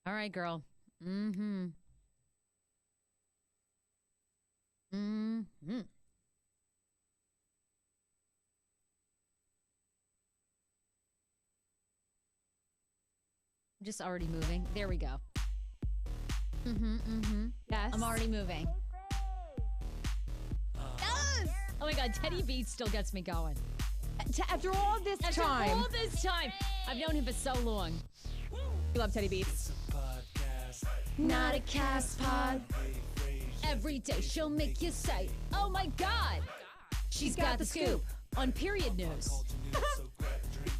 All right, girl. Mm-hmm. Mm-hmm. I'm just already moving. There we go. Mm-hmm, mm-hmm. Yes. I'm already moving. Yes! Oh my God, Teddy Beats still gets me going. After all this time. After all this time. I've known him for so long. We love Teddy Beats. Not a cast pod. Every day she'll make you say, oh my God. She's got the scoop on period news.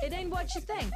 It ain't what you think.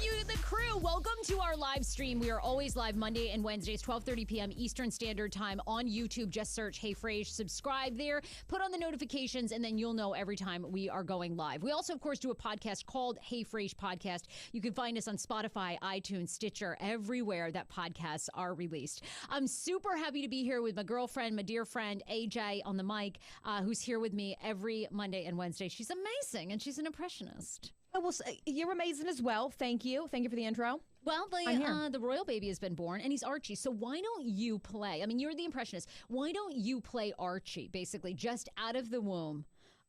You, the crew, welcome to our live stream. We are always live Monday and Wednesdays, 12:30 p.m. Eastern Standard Time on YouTube. Just search Hey Frase, subscribe there, put on the notifications, and then you'll know every time we are going live. We also, of course, do a podcast called Hey Frase Podcast. You can find us on Spotify, iTunes, Stitcher, everywhere that podcasts are released. I'm super happy to be here with my girlfriend, my dear friend, AJ on the mic, who's here with me every Monday and Wednesday. She's amazing, and she's an impressionist. Oh, well, you're amazing as well. Thank you. Thank you for the intro. Well, the royal baby has been born, and he's Archie. So why don't you play? I mean, you're the impressionist. Why don't you play Archie, basically, just out of the womb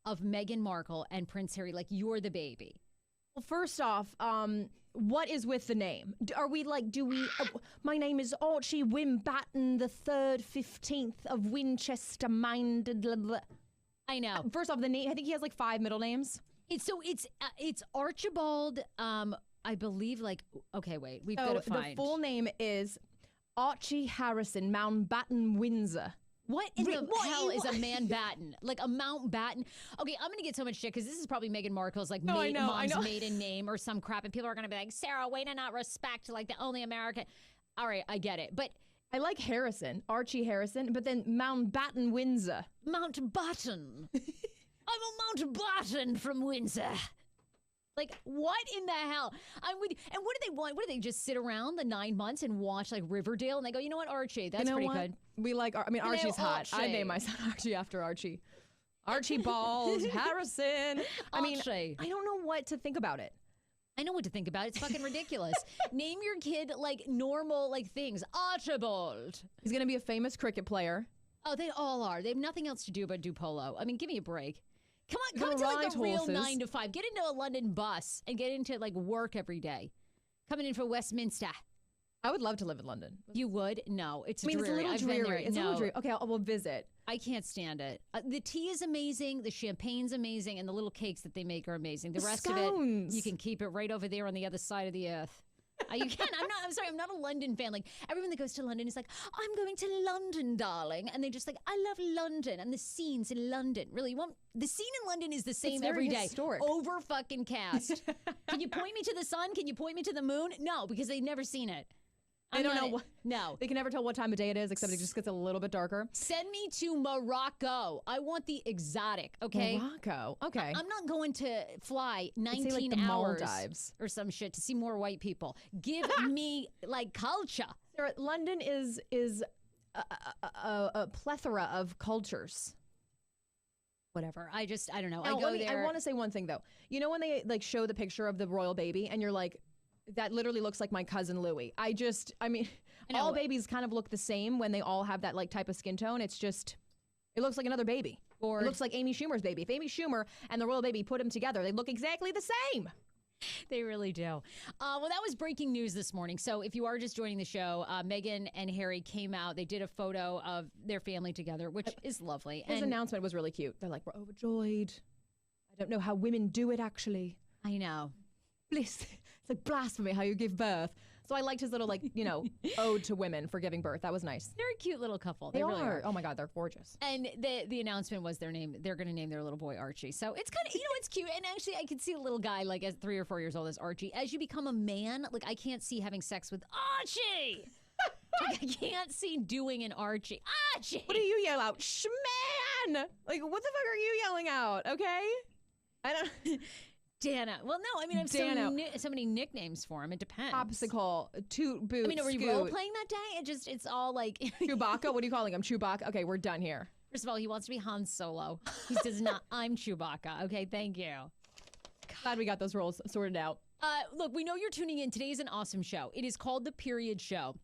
of Meghan Markle and Prince Harry, like you're the baby? Well, first off, what is with the name? Are we like, my name is Archie Wimbatten the 3rd, 15th of Winchester minded. I know. First off, the name, I think he has like 5 middle names. It's Archibald. I believe okay, wait, we've got to find. The full name is Archie Harrison Mountbatten Windsor. What in the hell is a Mountbatten? Like a Mountbatten? Okay, I'm gonna get so much shit because this is probably Meghan Markle's mom's maiden name or some crap, and people are gonna be like, Sarah, way to not respect like the only American. All right, I get it, but I like Harrison, Archie Harrison, but then Mountbatten Windsor. Mountbatten. I'm a Mountbatten from Windsor. Like, what in the hell? I'm with you. And what do they want? What do they just sit around the 9 months and watch like Riverdale? And they go, you know what, Archie? That's pretty good. We like, Archie's hot. I named my son Archie after Archie. Archibald Harrison. Archie. I don't know what to think about it. I know what to think about. It's fucking ridiculous. Name your kid like normal like things. Archibald. He's going to be a famous cricket player. Oh, they all are. They have nothing else to do but do polo. I mean, give me a break. Come into like a real 9 to 5. Get into a London bus and get into like work every day. Coming in for Westminster. I would love to live in London. You would? No, it's dreary. It's a little dreary. It's a little dreary. Okay, we'll visit. I can't stand it. The tea is amazing. The champagne's amazing. And the little cakes that they make are amazing. The rest scones. of it, you can keep it right over there on the other side of the earth. You can. I'm sorry. I'm not a London fan. Like everyone that goes to London is like, I'm going to London, darling. And they just like, I love London and the scenes in London. Really, the scene in London is the same every day. Historic. Over fucking cast. Can you point me to the sun? Can you point me to the moon? No, because they've never seen it. I don't know. No. They can never tell what time of day it is, except it just gets a little bit darker. Send me to Morocco. I want the exotic, okay? Morocco. Okay. I'm not going to fly 19 like the hours Maldives or some shit to see more white people. Give me, like, culture. Sarah, London is a plethora of cultures. Whatever. I don't know. Now, I go there. I want to say one thing, though. You know when they, like, show the picture of the royal baby, and you're like, that literally looks like my cousin Louie. All babies kind of look the same when they all have that like type of skin tone. It's just, it looks like another baby. Or it looks like Amy Schumer's baby. If Amy Schumer and the royal baby put them together, they look exactly the same. They really do. Well, that was breaking news this morning. So if you are just joining the show, Meghan and Harry came out. They did a photo of their family together, which is lovely. His announcement was really cute. They're like, we're overjoyed. I don't know how women do it, actually. I know. Bliss. It's like blasphemy how you give birth. So I liked his little ode to women for giving birth. That was nice. They're a cute little couple. They really are. Oh my God, they're gorgeous. And the announcement was their name. They're going to name their little boy Archie. So it's kind of, it's cute. And actually I could see a little guy like as 3 or 4 years old as Archie. As you become a man, like I can't see having sex with Archie. Like, I can't see doing an Archie. Archie! What do you yell out? Schman! Like, what the fuck are you yelling out? Okay? I don't... Dana. Well, no, I mean, I have so many nicknames for him. It depends. Popsicle, toot, boot, I mean, are we scoot. role-playing that day? It's all like... Chewbacca? What are you calling him? Chewbacca? Okay, we're done here. First of all, he wants to be Han Solo. He does not. I'm Chewbacca. Okay, thank you. Glad we got those roles sorted out. Look, we know you're tuning in. Today is an awesome show. It is called The Period Show.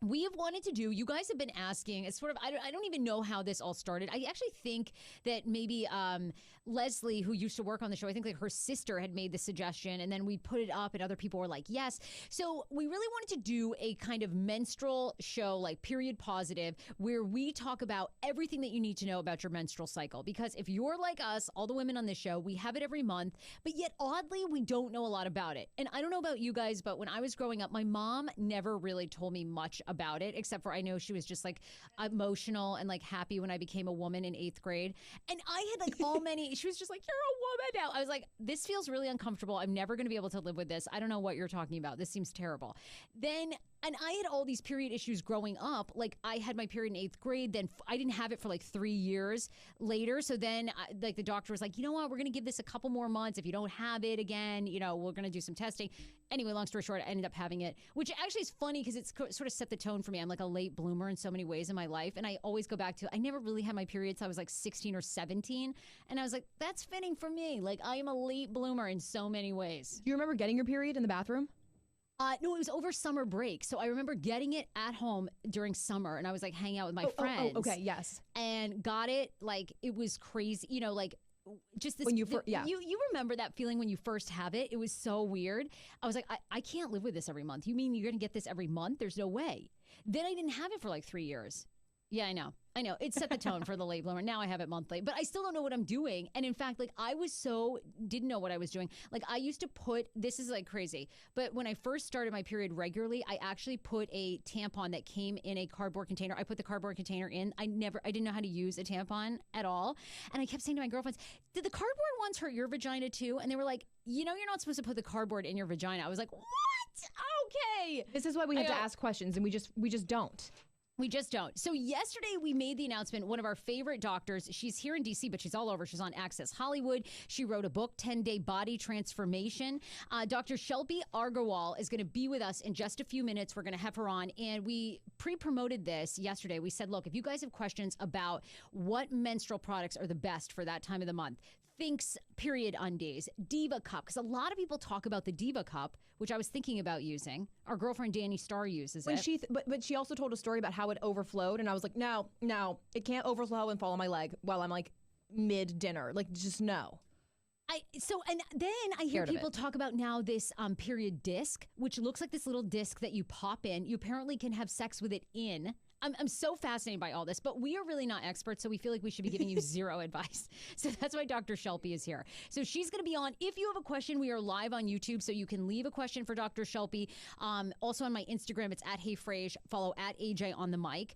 We have wanted to do, you guys have been asking, it's sort of, I don't even know how this all started. I actually think that maybe Leslie, who used to work on the show, I think like her sister had made the suggestion, and then we put it up and other people were like, yes. So we really wanted to do a kind of menstrual show, like Period Positive, where we talk about everything that you need to know about your menstrual cycle. Because if you're like us, all the women on this show, we have it every month, but yet oddly, we don't know a lot about it. And I don't know about you guys, but when I was growing up, my mom never really told me much about it, except for I know she was just like emotional and like happy when I became a woman in 8th grade. And I had like she was just like, you're a woman now. I was like, this feels really uncomfortable. I'm never going to be able to live with this. I don't know what you're talking about. This seems terrible. And I had all these period issues growing up. Like I had my period in 8th grade. Then I didn't have it for like 3 years later. So then like the doctor was like, you know what? We're going to give this a couple more months. If you don't have it again, you know, we're going to do some testing. Anyway, long story short, I ended up having it, which actually is funny because it's sort of set the tone for me. I'm like a late bloomer in so many ways in my life. And I always go back to, I never really had my period till I was like 16 or 17. And I was like, that's fitting for me. Like I am a late bloomer in so many ways. Do you remember getting your period in the bathroom? No, it was over summer break. So I remember getting it at home during summer, and I was like hanging out with my friends. Okay, yes. And got it, like, it was crazy, you know, like, just this. When you you remember that feeling when you first have it? It was so weird. I was like, I can't live with this every month. You mean you're going to get this every month? There's no way. Then I didn't have it for like 3 years. Yeah, I know. It set the tone for the late bloomer. Now I have it monthly, but I still don't know what I'm doing. And in fact, like didn't know what I was doing. Like I used to this is like crazy, but when I first started my period regularly, I actually put a tampon that came in a cardboard container. I put the cardboard container in. I didn't know how to use a tampon at all. And I kept saying to my girlfriends, did the cardboard ones hurt your vagina too? And they were like, you know, you're not supposed to put the cardboard in your vagina. I was like, what? Okay. This is why we have to ask questions, and we just don't. We just don't. So yesterday we made the announcement, one of our favorite doctors, she's here in DC, but she's all over. She's on Access Hollywood. She wrote a book, 10-Day Body Transformation. Dr. Shelby Argawal is going to be with us in just a few minutes. We're going to have her on. And we pre-promoted this yesterday. We said, look, if you guys have questions about what menstrual products are the best for that time of the month, Thinks period undies, Diva Cup, because a lot of people talk about the Diva Cup, which I was thinking about using. Our girlfriend Danny Starr uses it. But she also told a story about how it overflowed, and I was like, no, it can't overflow and fall on my leg while I'm like mid-dinner. Like, just no. And then I hear people talk about now this period disc, which looks like this little disc that you pop in. You apparently can have sex with it in. I'm so fascinated by all this, but we are really not experts, so we feel like we should be giving you zero advice. So that's why Dr. Shelby is here. So she's going to be on. If you have a question, we are live on YouTube, so you can leave a question for Dr. Shelby. Also on my Instagram, it's at @HeyFrase. Follow @AJ on the mic.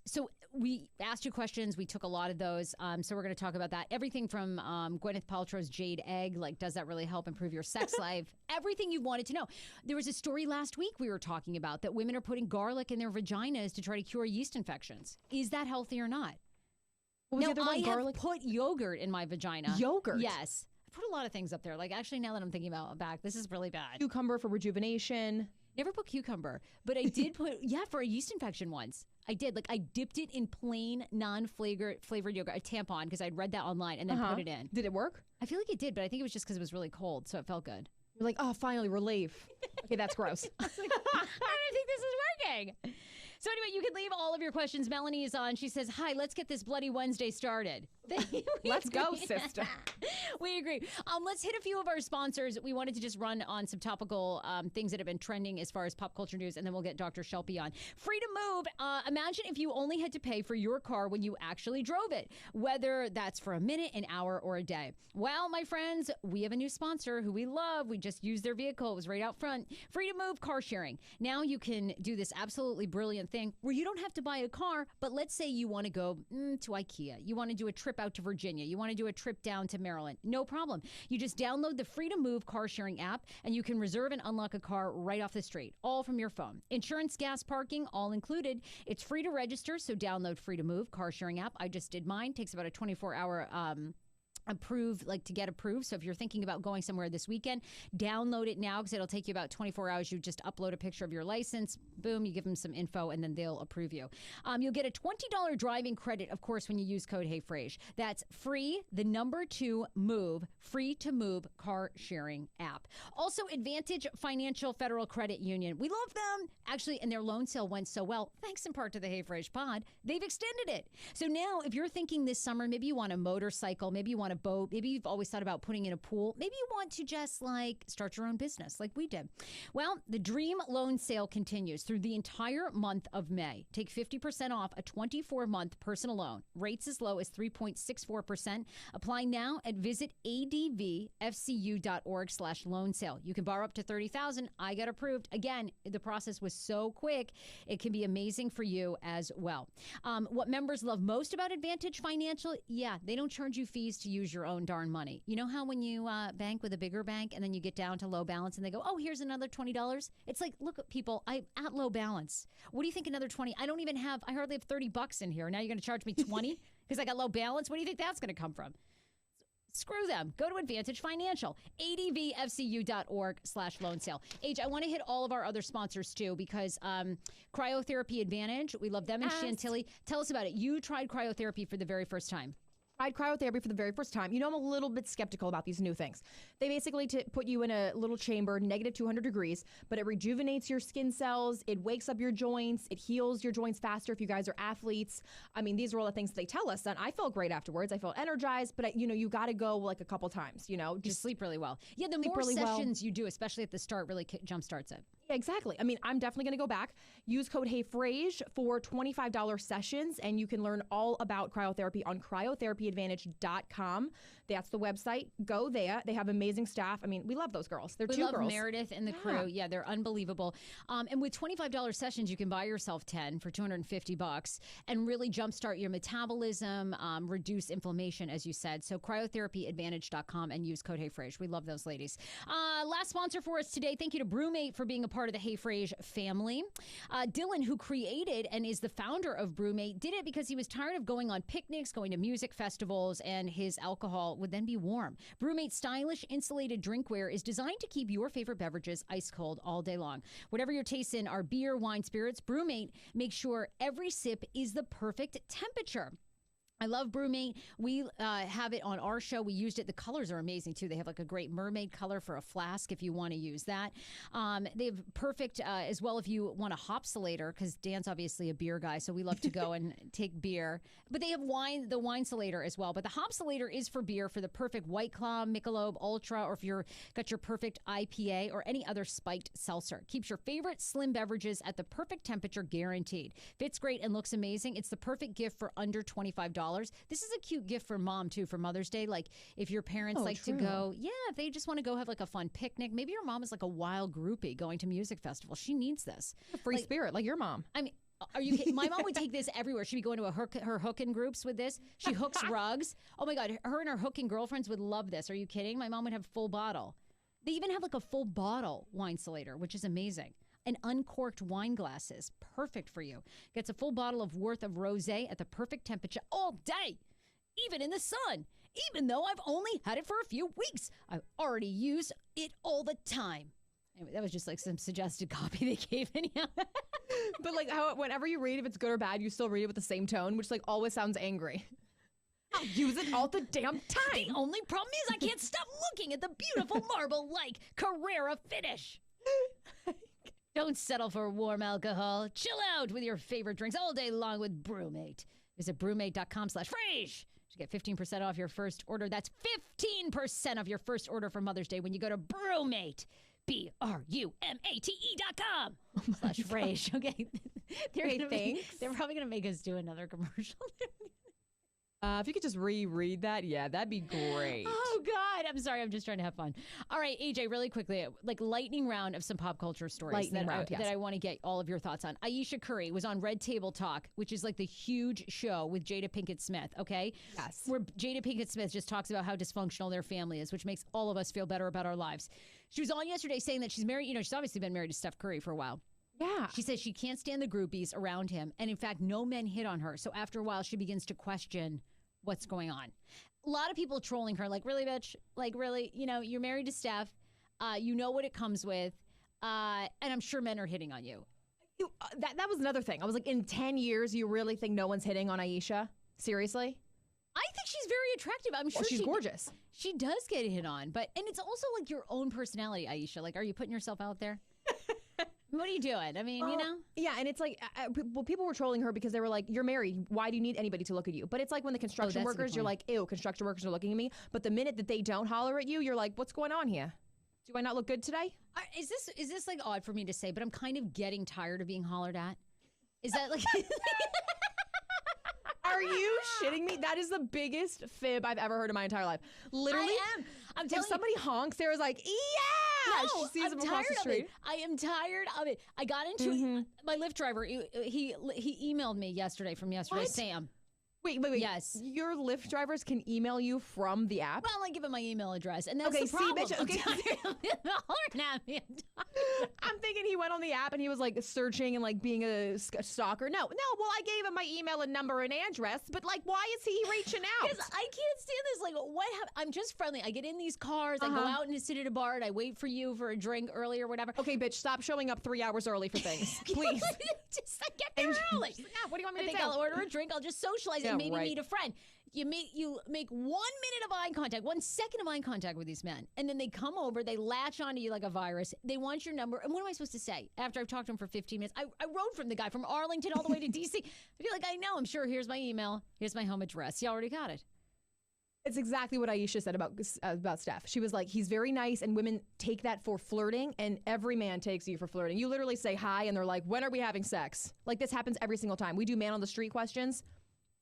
So we asked you questions. We took a lot of those. So we're going to talk about that. Everything from Gwyneth Paltrow's Jade Egg, like does that really help improve your sex life? Everything you wanted to know. There was a story last week we were talking about that women are putting garlic in their vaginas to try to cure yeast infections. Is that healthy or not? Now, I have put yogurt in my vagina. Yogurt? Yes. I put a lot of things up there. Like, actually, now that I'm thinking about it back, this is really bad. Cucumber for rejuvenation. Never put cucumber, but I did put, for a yeast infection once. I did. Like, I dipped it in plain, non-flavored yogurt, a tampon, because I'd read that online, and then put it in. Did it work? I feel like it did, but I think it was just because it was really cold, so it felt good. You're like, oh, finally, relief. Okay, that's gross. I don't think this is working. So anyway, you can leave all of your questions. Melanie is on. She says, hi, let's get this Bloody Wednesday started. Let's go, sister. We agree. Let's hit a few of our sponsors. We wanted to just run on some topical things that have been trending as far as pop culture news, and then we'll get Dr. Shelby on. Free to move. Imagine if you only had to pay for your car when you actually drove it, whether that's for a minute, an hour, or a day. Well, my friends, we have a new sponsor who we love. We just used their vehicle. It was right out front. Free to move car sharing. Now you can do this absolutely brilliant thing where you don't have to buy a car, but let's say you want to go to IKEA. You want to do a trip out to Virginia. You want to do a trip down to Maryland. No problem. You just download the Free to Move car sharing app, and you can reserve and unlock a car right off the street, all from your phone. Insurance, gas, parking, all included. It's free to register, so download Free to Move car sharing app. I just did mine. Takes about a 24-hour to get approved. So if you're thinking about going somewhere this weekend, download it now because it'll take you about 24 hours. You just upload a picture of your license, boom, you give them some info, and then they'll approve you. You'll get a $20 driving credit, of course, when you use code HeyFrase. That's free, the number 2 move, free to move car sharing app. Also, Advantage Financial Federal Credit Union. We love them. Actually, and their loan sale went so well, thanks in part to the HeyFrase pod, they've extended it. So now if you're thinking this summer, maybe you want a motorcycle, maybe you want a boat, maybe you've always thought about putting in a pool, maybe you want to just start your own business like we did. Well, the Dream Loan Sale continues through the entire month of May. Take 50% off a 24-month personal loan. Rates as low as 3.64%. Apply now at visitadvfcu.org/loan sale. You can borrow up to $30,000. I got approved. Again, the process was so quick. It can be amazing for you as well. What members love most about Advantage Financial, they don't charge you fees to use your own darn money. You know how when you bank with a bigger bank and then you get down to low balance and they go, oh, here's another $20? It's like, look, people, I'm at low balance. What do you think another 20? I hardly have $30 in here. Now you're going to charge me 20 because I got low balance? What do you think that's going to come from? Screw them. Go to Advantage Financial, advfcu.org/loan sale. Age, I want to hit all of our other sponsors too because Cryotherapy Advantage, we love them. And Chantilly, tell us about it. You tried cryotherapy for the very first time. Tried cryotherapy for the very first time. You know, I'm a little bit skeptical about these new things. They basically put you in a little chamber, negative 200 degrees, but it rejuvenates your skin cells. It wakes up your joints. It heals your joints faster if you guys are athletes. I mean, these are all the things they tell us. And I felt great afterwards. I felt energized, but you got to go a couple times, Just sleep really well. Yeah, the more sessions you do, especially at the start, really jumpstarts it. Yeah, exactly. I mean, I'm definitely going to go back. Use code HeyFrase for $25 sessions, and you can learn all about cryotherapy on cryotherapyadvantage.com. That's the website. Go there. They have amazing staff. I mean, we love those girls. They're two girls. We love Meredith and the crew. Yeah, they're unbelievable. And with $25 sessions, you can buy yourself 10 for $250 and really jumpstart your metabolism, reduce inflammation, as you said. So cryotherapyadvantage.com and use code HeyFrase. We love those ladies. Last sponsor for us today. Thank you to Brewmate for being a part of the HeyFrase family. Dylan, who created and is the founder of Brewmate, did it because he was tired of going on picnics, going to music festivals, and his alcohol would then be warm. Brewmate's stylish insulated drinkware is designed to keep your favorite beverages ice cold all day long. Whatever your tastes in are beer, wine, spirits, Brewmate makes sure every sip is the perfect temperature. I love Brewmate. We have it on our show. We used it. The colors are amazing, too. They have a great mermaid color for a flask if you want to use that. They have perfect as well if you want a hopsolator, because Dan's obviously a beer guy, so we love to go and take beer. But they have the wine-solator as well. But the hopsolator is for beer, for the perfect White Claw, Michelob Ultra, or if you're got your perfect IPA or any other spiked seltzer. Keeps your favorite slim beverages at the perfect temperature, guaranteed. Fits great and looks amazing. It's the perfect gift for under $25. This is a cute gift for mom, too, for Mother's Day. Like, if your parents to go, if they just want to go have a fun picnic. Maybe your mom is a wild groupie going to music festivals. She needs this. A free spirit, like your mom. I mean, are you kidding? My mom would take this everywhere. She'd be going to her hooking groups with this. She hooks rugs. Oh, my God. Her and her hooking girlfriends would love this. Are you kidding? My mom would have full bottle. They even have a full bottle wine-solator, which is amazing. And uncorked wine glasses. Perfect for you. Gets a full bottle of worth of rosé at the perfect temperature all day. Even in the sun. Even though I've only had it for a few weeks. I already use it all the time. Anyway, that was just some suggested copy they gave me. But how whenever you read if it's good or bad, you still read it with the same tone, which always sounds angry. I'll use it all the damn time. The only problem is I can't stop looking at the beautiful marble-like Carrera finish. Don't settle for warm alcohol. Chill out with your favorite drinks all day long with Brewmate. Visit brewmate.com/Frase to get 15% off your first order. That's 15% off your first order for Mother's Day when you go to Brewmate. BRUMATE.com/Frase. Okay. They're probably going to make us do another commercial. If you could just reread that, that'd be great. Oh, God. I'm sorry. I'm just trying to have fun. All right, AJ, really quickly, lightning round of some pop culture stories that I want to get all of your thoughts on. Aisha Curry was on Red Table Talk, which is the huge show with Jada Pinkett Smith, okay? Yes. Where Jada Pinkett Smith just talks about how dysfunctional their family is, which makes all of us feel better about our lives. She was on yesterday saying that she's married, she's obviously been married to Steph Curry for a while. Yeah. She says she can't stand the groupies around him. And in fact, no men hit on her. So after a while, she begins to question what's going on. a lot of people trolling her, like, really, bitch? Like, really? You know, you're married to Steph. You know what it comes with. And I'm sure men are hitting on you. That was another thing. I was like, in 10 years, you really think no one's hitting on Aisha? Seriously? I think she's very attractive. I'm sure she's gorgeous. She does get hit on. And it's also like your own personality, Aisha. Like, are you putting yourself out there? What are you doing? I mean, you know? Yeah, and it's like, well, people were trolling her because they were like, you're married. Why do you need anybody to look at you? But it's like when the construction workers, you're like, ew, construction workers are looking at me. But the minute that they don't holler at you, you're like, what's going on here? Do I not look good today? Is this like odd for me to say, but I'm kind of getting tired of being hollered at? Is that like... Are you shitting me? That is the biggest fib I've ever heard in my entire life. Literally, I am. I'm telling if somebody honks, Sarah's like, yeah! No, she sees I'm him across the street. I am tired of it. I got into my Lyft driver. He emailed me yesterday from yesterday. What? Sam. Wait. Yes. Your Lyft drivers can email you from the app? Well, I give him my email address, and that's okay, the problem. See, bitch, okay. I'm thinking he went on the app and he was like searching and like being a stalker. No. Well, I gave him my email and number and address, but like, why is he reaching out? Because I can't stand this. Like, what happened? I'm just friendly. I get in these cars. I go out and sit at a bar and I wait for you for a drink early or whatever. Okay, bitch, stop showing up 3 hours early for things, please. Just get there early. What do you want me to do? I think I'll order a drink. I'll just socialize and maybe meet a friend. You make 1 minute of eye contact, 1 second of eye contact with these men. And then they come over, they latch onto you like a virus. They want your number. And what am I supposed to say after I've talked to him for 15 minutes? I rode from the guy from Arlington all the way to D.C. I feel like I know. I'm sure. Here's my email. Here's my home address. You already got it. It's exactly what Aisha said about Steph. She was like, he's very nice, and women take that for flirting, and every man takes you for flirting. You literally say hi, and they're like, when are we having sex? Like, this happens every single time. We do man on the street questions.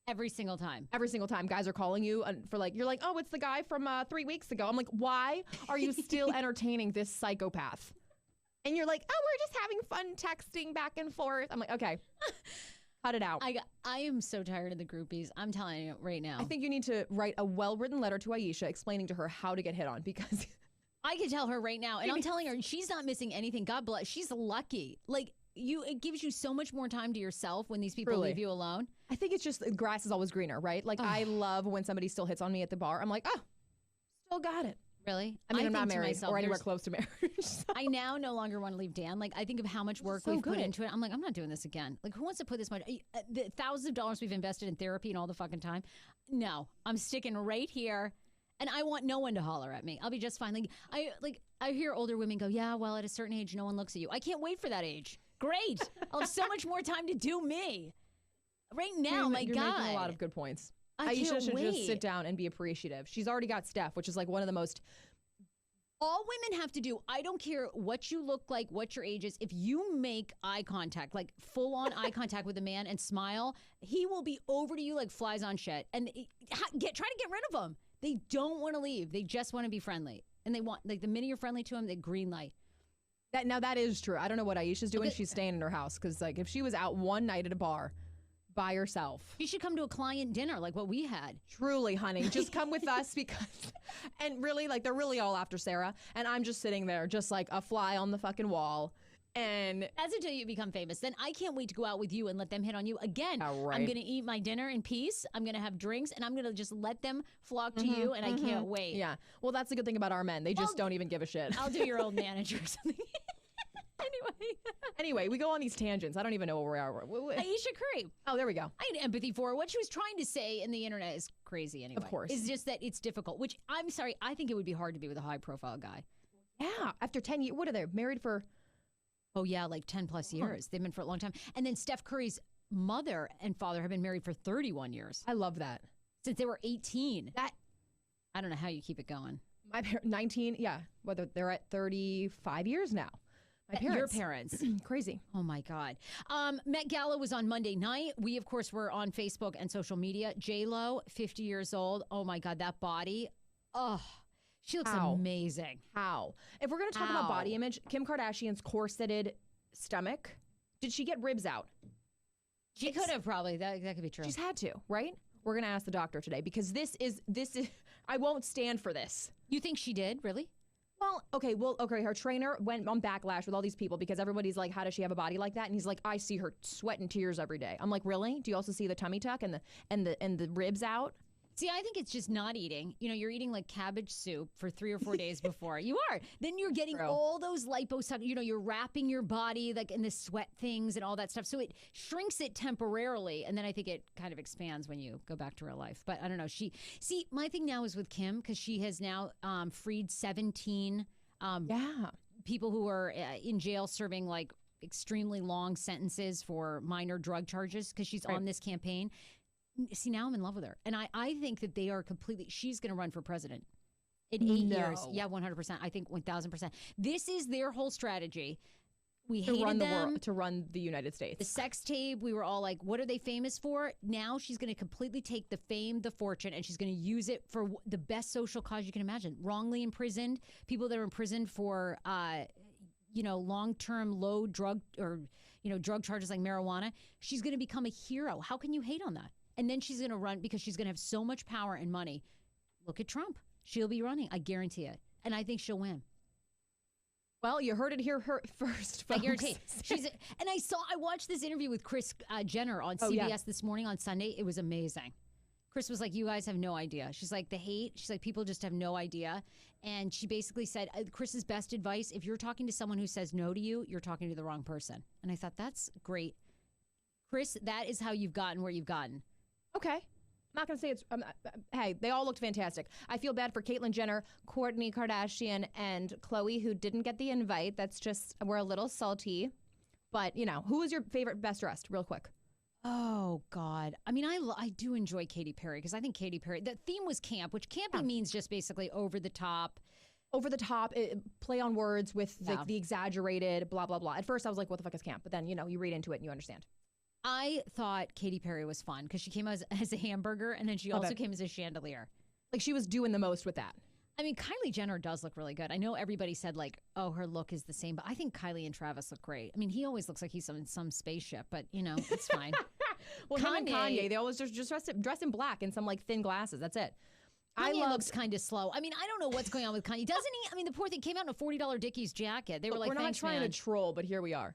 Every single time. Every single time. Guys are calling you for like, you're like, oh, it's the guy from 3 weeks ago. I'm like, why are you still entertaining this psychopath? And you're like, oh, we're just having fun texting back and forth. I'm like, okay, cut it out. I am so tired of the groupies. I'm telling you right now. I think you need to write a well-written letter to Aisha explaining to her how to get hit on, because I can tell her right now, and I'm telling her she's not missing anything. God bless. She's lucky. Like, it gives you so much more time to yourself when these people leave you alone. I think it's just the grass is always greener, right? Like, I love when somebody still hits on me at the bar. I'm like, oh, still got it. Really? I mean, I'm not married or anywhere close to marriage. So. I now no longer want to leave Dan. Like, I think of how much work we've put into it. I'm like, I'm not doing this again. Like, who wants to put this much? The thousands of dollars we've invested in therapy and all the fucking time. No, I'm sticking right here. And I want no one to holler at me. I'll be just fine. I hear older women go, yeah, well, at a certain age, no one looks at you. I can't wait for that age. Great. I'll have so much more time to do me. Right now, my God. You're making a lot of good points. Aisha should just sit down and be appreciative. She's already got Steph, which is like one of the most... All women have to do, I don't care what you look like, what your age is, if you make eye contact, like full-on eye contact with a man and smile, he will be over to you like flies on shit. And try to get rid of them. They don't want to leave. They just want to be friendly. And they want, like, the minute you're friendly to them, they green light. That is true. I don't know what Aisha's doing. She's staying in her house, because like if she was out one night at a bar by herself, she should come to a client dinner like what we had. Truly, honey, just come with us, because and really, like, they're really all after Sarah, and I'm just sitting there just like a fly on the fucking wall. And that's until you become famous. Then I can't wait to go out with you and let them hit on you again. Right. I'm going to eat my dinner in peace. I'm going to have drinks, and I'm going to just let them flock to you, and I can't wait. Yeah. Well, that's the good thing about our men. They just don't even give a shit. I'll do your old manager or something. Anyway, we go on these tangents. I don't even know where we are. Aisha Curry. Oh, there we go. I had empathy for her. What she was trying to say in the internet is crazy anyway. Of course. It's just that it's difficult, which I'm sorry. I think it would be hard to be with a high-profile guy. Yeah. After 10 years. What are they? Married for... Oh, yeah, like 10 plus years. They've been for a long time. And then Steph Curry's mother and father have been married for 31 years. I love that. Since they were 18. I don't know how you keep it going. My parents, 19, yeah. Whether they're at 35 years now. My parents. Your parents. Crazy. Oh, my God. Met Gala was on Monday night. We, of course, were on Facebook and social media. J-Lo, 50 years old. Oh, my God, that body. Oh, she looks amazing. How? If we're going to talk about body image, Kim Kardashian's corseted stomach, did she get ribs out? She could have probably. That could be true. She's had to, right? We're going to ask the doctor today, because this is, I won't stand for this. You think she did? Really? Well, okay. Her trainer went on backlash with all these people because everybody's like, how does she have a body like that? And he's like, I see her sweat and tears every day. I'm like, really? Do you also see the tummy tuck and the ribs out? See, I think it's just not eating. You know, you're eating like cabbage soup for 3 or 4 days before. You are. Then you're getting all those liposuction. You know, you're wrapping your body like in the sweat things and all that stuff. So it shrinks it temporarily. And then I think it kind of expands when you go back to real life. But I don't know. My thing now is with Kim, because she has now freed 17 people who are in jail serving like extremely long sentences for minor drug charges because she's on this campaign. See, now I'm in love with her. And I think that they are she's going to run for president in 8 years. Yeah, 100%. I think 1,000%. This is their whole strategy. We hated them. To run the United States. The sex tape, we were all like, what are they famous for? Now she's going to completely take the fame, the fortune, and she's going to use it for the best social cause you can imagine. Wrongly imprisoned, people that are imprisoned for, long-term low drug or, drug charges like marijuana. She's going to become a hero. How can you hate on that? And then she's going to run because she's going to have so much power and money. Look at Trump. She'll be running. I guarantee it. And I think she'll win. Well, you heard it here first, folks. I guarantee. I watched this interview with Kris Jenner on CBS this morning on Sunday. It was amazing. Kris was like, you guys have no idea. She's like, the hate. She's like, people just have no idea. And she basically said, Chris's best advice, if you're talking to someone who says no to you, you're talking to the wrong person. And I thought, that's great. Kris, that is how you've gotten where you've gotten. Okay. I'm not going to say it's... hey, they all looked fantastic. I feel bad for Caitlyn Jenner, Kourtney Kardashian, and Khloe, who didn't get the invite. That's just... We're a little salty. But, who is your favorite best dressed? Real quick. Oh, God. I mean, I do enjoy Katy Perry, because I think Katy Perry... The theme was camp, which camping means just basically over the top. Over the top, play on words with the exaggerated, blah, blah, blah. At first, I was like, what the fuck is camp? But then, you read into it and you understand. I thought Katy Perry was fun because she came as a hamburger, and then she also came as a chandelier. Like, she was doing the most with that. I mean, Kylie Jenner does look really good. I know everybody said, like, oh, her look is the same, but I think Kylie and Travis look great. I mean, he always looks like he's in some spaceship, but, it's fine. Well, him and Kanye, they always just dress in black and some, like, thin glasses. That's it. Kanye looks kind of slow. I mean, I don't know what's going on with Kanye. Doesn't he? I mean, the poor thing came out in a $40 Dickies jacket. They were like, we're not trying to troll, but here we are.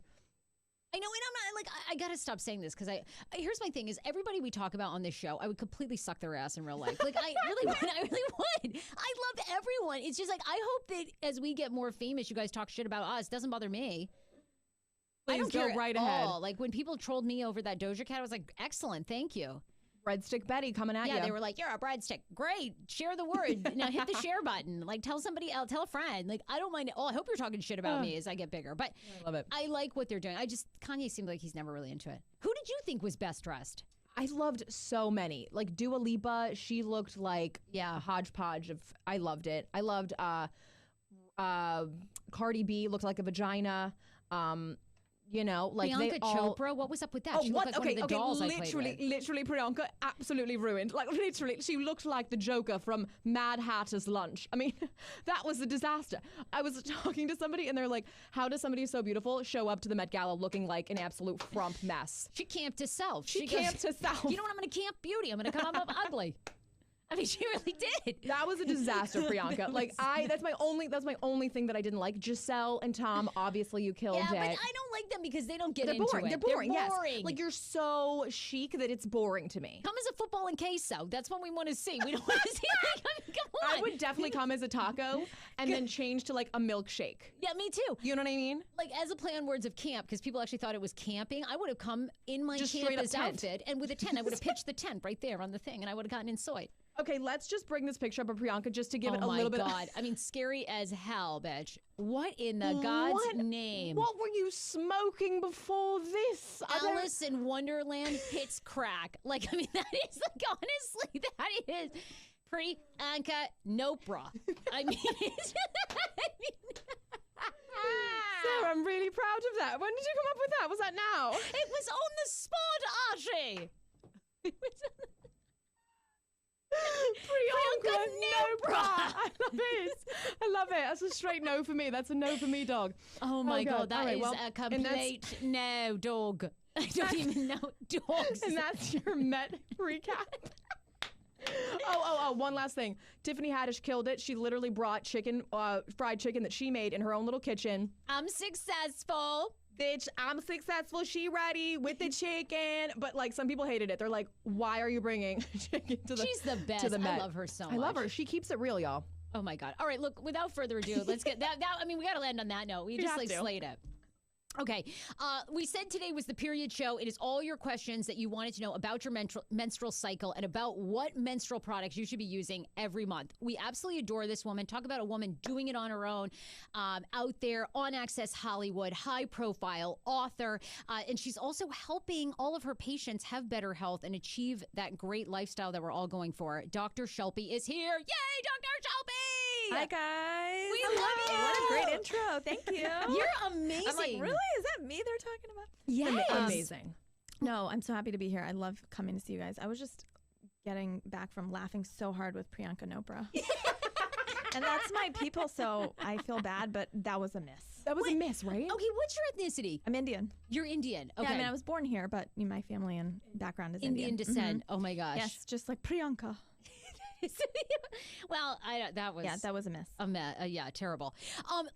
I know, and I'm not like I gotta stop saying this because here's my thing: is everybody we talk about on this show, I would completely suck their ass in real life. Like I really would. I love everyone. It's just like I hope that as we get more famous, you guys talk shit about us. Doesn't bother me. Please I don't go care right at ahead. all. Like when people trolled me over that Doja Cat, I was like, excellent, thank you. Breadstick Betty coming at you. Yeah, they were like, you're a breadstick. Great. Share the word. Now hit the share button. Like tell somebody else, tell a friend. Like I don't mind. Oh, I hope you're talking shit about me as I get bigger. But I love it. I like what they're doing. Kanye seemed like he's never really into it. Who did you think was best dressed? I loved so many. Like Dua Lipa, she looked like a hodgepodge of, I loved it. I loved Cardi B looked like a vagina. Like Priyanka Chopra, what was up with that? Oh, she looked like one of the dolls I played with. Literally, Priyanka absolutely ruined. Like, literally, she looked like the Joker from Mad Hatter's Lunch. I mean, that was a disaster. I was talking to somebody, and they're like, how does somebody so beautiful show up to the Met Gala looking like an absolute frump mess? She camped herself. She camped herself. You know what? I'm going to camp beauty. I'm going to come up ugly. I mean, she really did. That was a disaster, Priyanka. Like, that's my only thing that I didn't like. Giselle and Tom, obviously you killed it. Yeah, but I don't like them because they don't get into boring. it. They're boring, yes. Like, you're so chic that it's boring to me. Come as a football and queso. That's what we want to see. We don't want to see, come on. I would definitely come as a taco and then change to, like, a milkshake. Yeah, me too. You know what I mean? Like, as a play on words of camp, because people actually thought it was camping, I would have come in my campus outfit, and with a tent. I would have pitched the tent right there on the thing, and I would have gotten in soy. Okay, let's just bring this picture up of Priyanka just to give it a little bit. Oh my God. I mean, scary as hell, bitch. What in the God's name? What were you smoking before this? Alice in Wonderland hits crack. Like, I mean, that is, like, honestly, that is Priyanka no bra. I mean, Sarah, I'm really proud of that. When did you come up with that? Was that now? It was on the spot, Archie. It was on the... Priyanka no bra. I love it. I love it. That's a straight no for me. That's a no for me, dog. Oh my God, that is a complete no, dog. I don't even know dogs. And that's your Met recap. One last thing. Tiffany Haddish killed it. She literally brought fried chicken that she made in her own little kitchen. I'm successful. bitch, I'm successful, she ready with the chicken. But like some people hated it. They're like, why are you bringing chicken to the She's the best. to the Met? I love her so much. I love her. She keeps it real, y'all. Oh my God. All right, look, without further ado, let's get that. I mean, we got to land on that note. We just slayed it. Okay. We said today was the period show. It is all your questions that you wanted to know about your menstrual cycle and about what menstrual products you should be using every month. We absolutely adore this woman. Talk about a woman doing it on her own, out there on Access Hollywood, high profile author. And she's also helping all of her patients have better health and achieve that great lifestyle that we're all going for. Dr. Shelby is here. Yay, Dr. Shelby! Hi, guys. We love you. What a great intro. Thank you. You're amazing. I'm like, really? Is that me they're talking about? Yes. Amazing. No, I'm so happy to be here. I love coming to see you guys. I was just getting back from laughing so hard with Priyanka Chopra. And that's my people, so I feel bad, but that was a miss. That was a miss, right? Okay, what's your ethnicity? I'm Indian. You're Indian. Okay. Yeah, I mean, I was born here, but my family and background is Indian descent. Oh my gosh. Yes, just like Priyanka. Well, that was a miss. Yeah, terrible.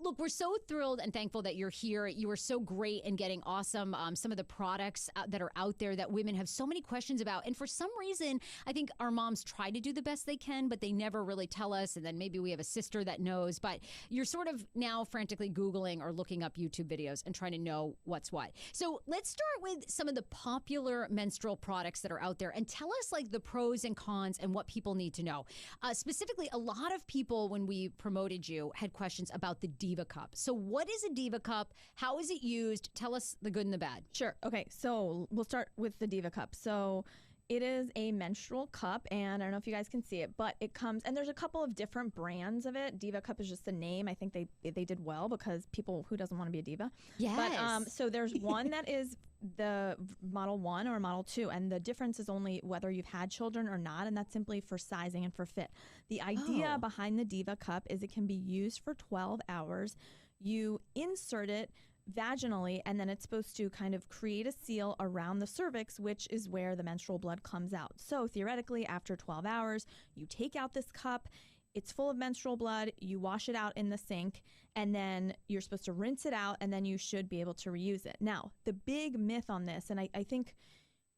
Look, we're so thrilled and thankful that you're here. You are so great in getting awesome some of the products that are out there that women have so many questions about. And for some reason, I think our moms try to do the best they can, but they never really tell us. And then maybe we have a sister that knows. But you're sort of now frantically Googling or looking up YouTube videos and trying to know what's what. So let's start with some of the popular menstrual products that are out there and tell us like the pros and cons and what people need to know. Specifically, a lot of people, when we promoted you, had questions about the Diva Cup. So what is a Diva Cup? How is it used? Tell us the good and the bad. Sure. Okay, so we'll start with the Diva Cup. So it is a menstrual cup, and I don't know if you guys can see it, but it comes, and there's a couple of different brands of it. Diva Cup is just the name. I think they did well because people, who doesn't want to be a diva? Yes. But so there's one that is the Model 1 or Model 2, and the difference is only whether you've had children or not, and that's simply for sizing and for fit. The idea behind the Diva Cup is it can be used for 12 hours. You insert it vaginally, and then it's supposed to kind of create a seal around the cervix, which is where the menstrual blood comes out. So theoretically, after 12 hours, you take out this cup. It's full of menstrual blood. You wash it out in the sink, and then you're supposed to rinse it out, and then you should be able to reuse it. Now, the big myth on this, and I think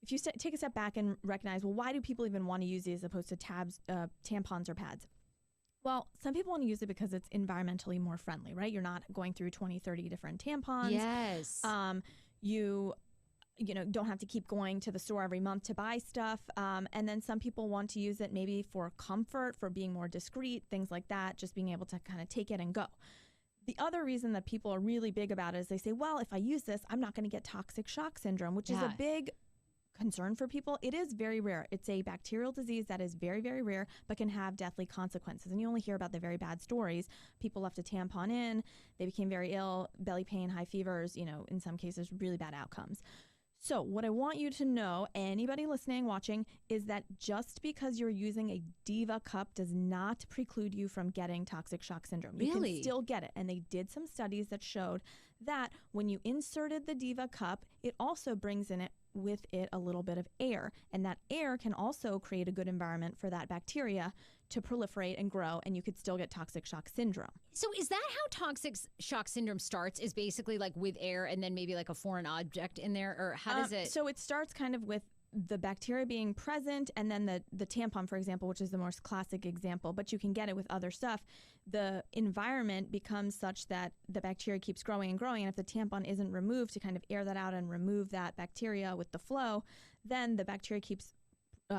if you take a step back and recognize, well, why do people even want to use these as opposed to tampons or pads? Well, some people want to use it because it's environmentally more friendly, right? You're not going through 20, 30 different tampons. Yes. You know, don't have to keep going to the store every month to buy stuff. And then some people want to use it maybe for comfort, for being more discreet, things like that, just being able to kind of take it and go. The other reason that people are really big about it is they say, well, if I use this, I'm not going to get toxic shock syndrome, which is a big concern for people. It is very rare. It's a bacterial disease that is very, very rare, but can have deathly consequences. And you only hear about the very bad stories. People left a tampon in, they became very ill, belly pain, high fevers, in some cases, really bad outcomes. So what I want you to know, anybody listening, watching, is that just because you're using a Diva Cup does not preclude you from getting toxic shock syndrome. You can still get it. And they did some studies that showed that when you inserted the Diva Cup, it also brings in it with it a little bit of air. And that air can also create a good environment for that bacteria to proliferate and grow, and you could still get toxic shock syndrome. So is that how toxic shock syndrome starts, is basically like with air and then maybe like a foreign object in there? Or how does it? So it starts kind of with the bacteria being present, and then the tampon, for example, which is the most classic example, but you can get it with other stuff. The environment becomes such that the bacteria keeps growing and growing, and if the tampon isn't removed to kind of air that out and remove that bacteria with the flow, then the bacteria keeps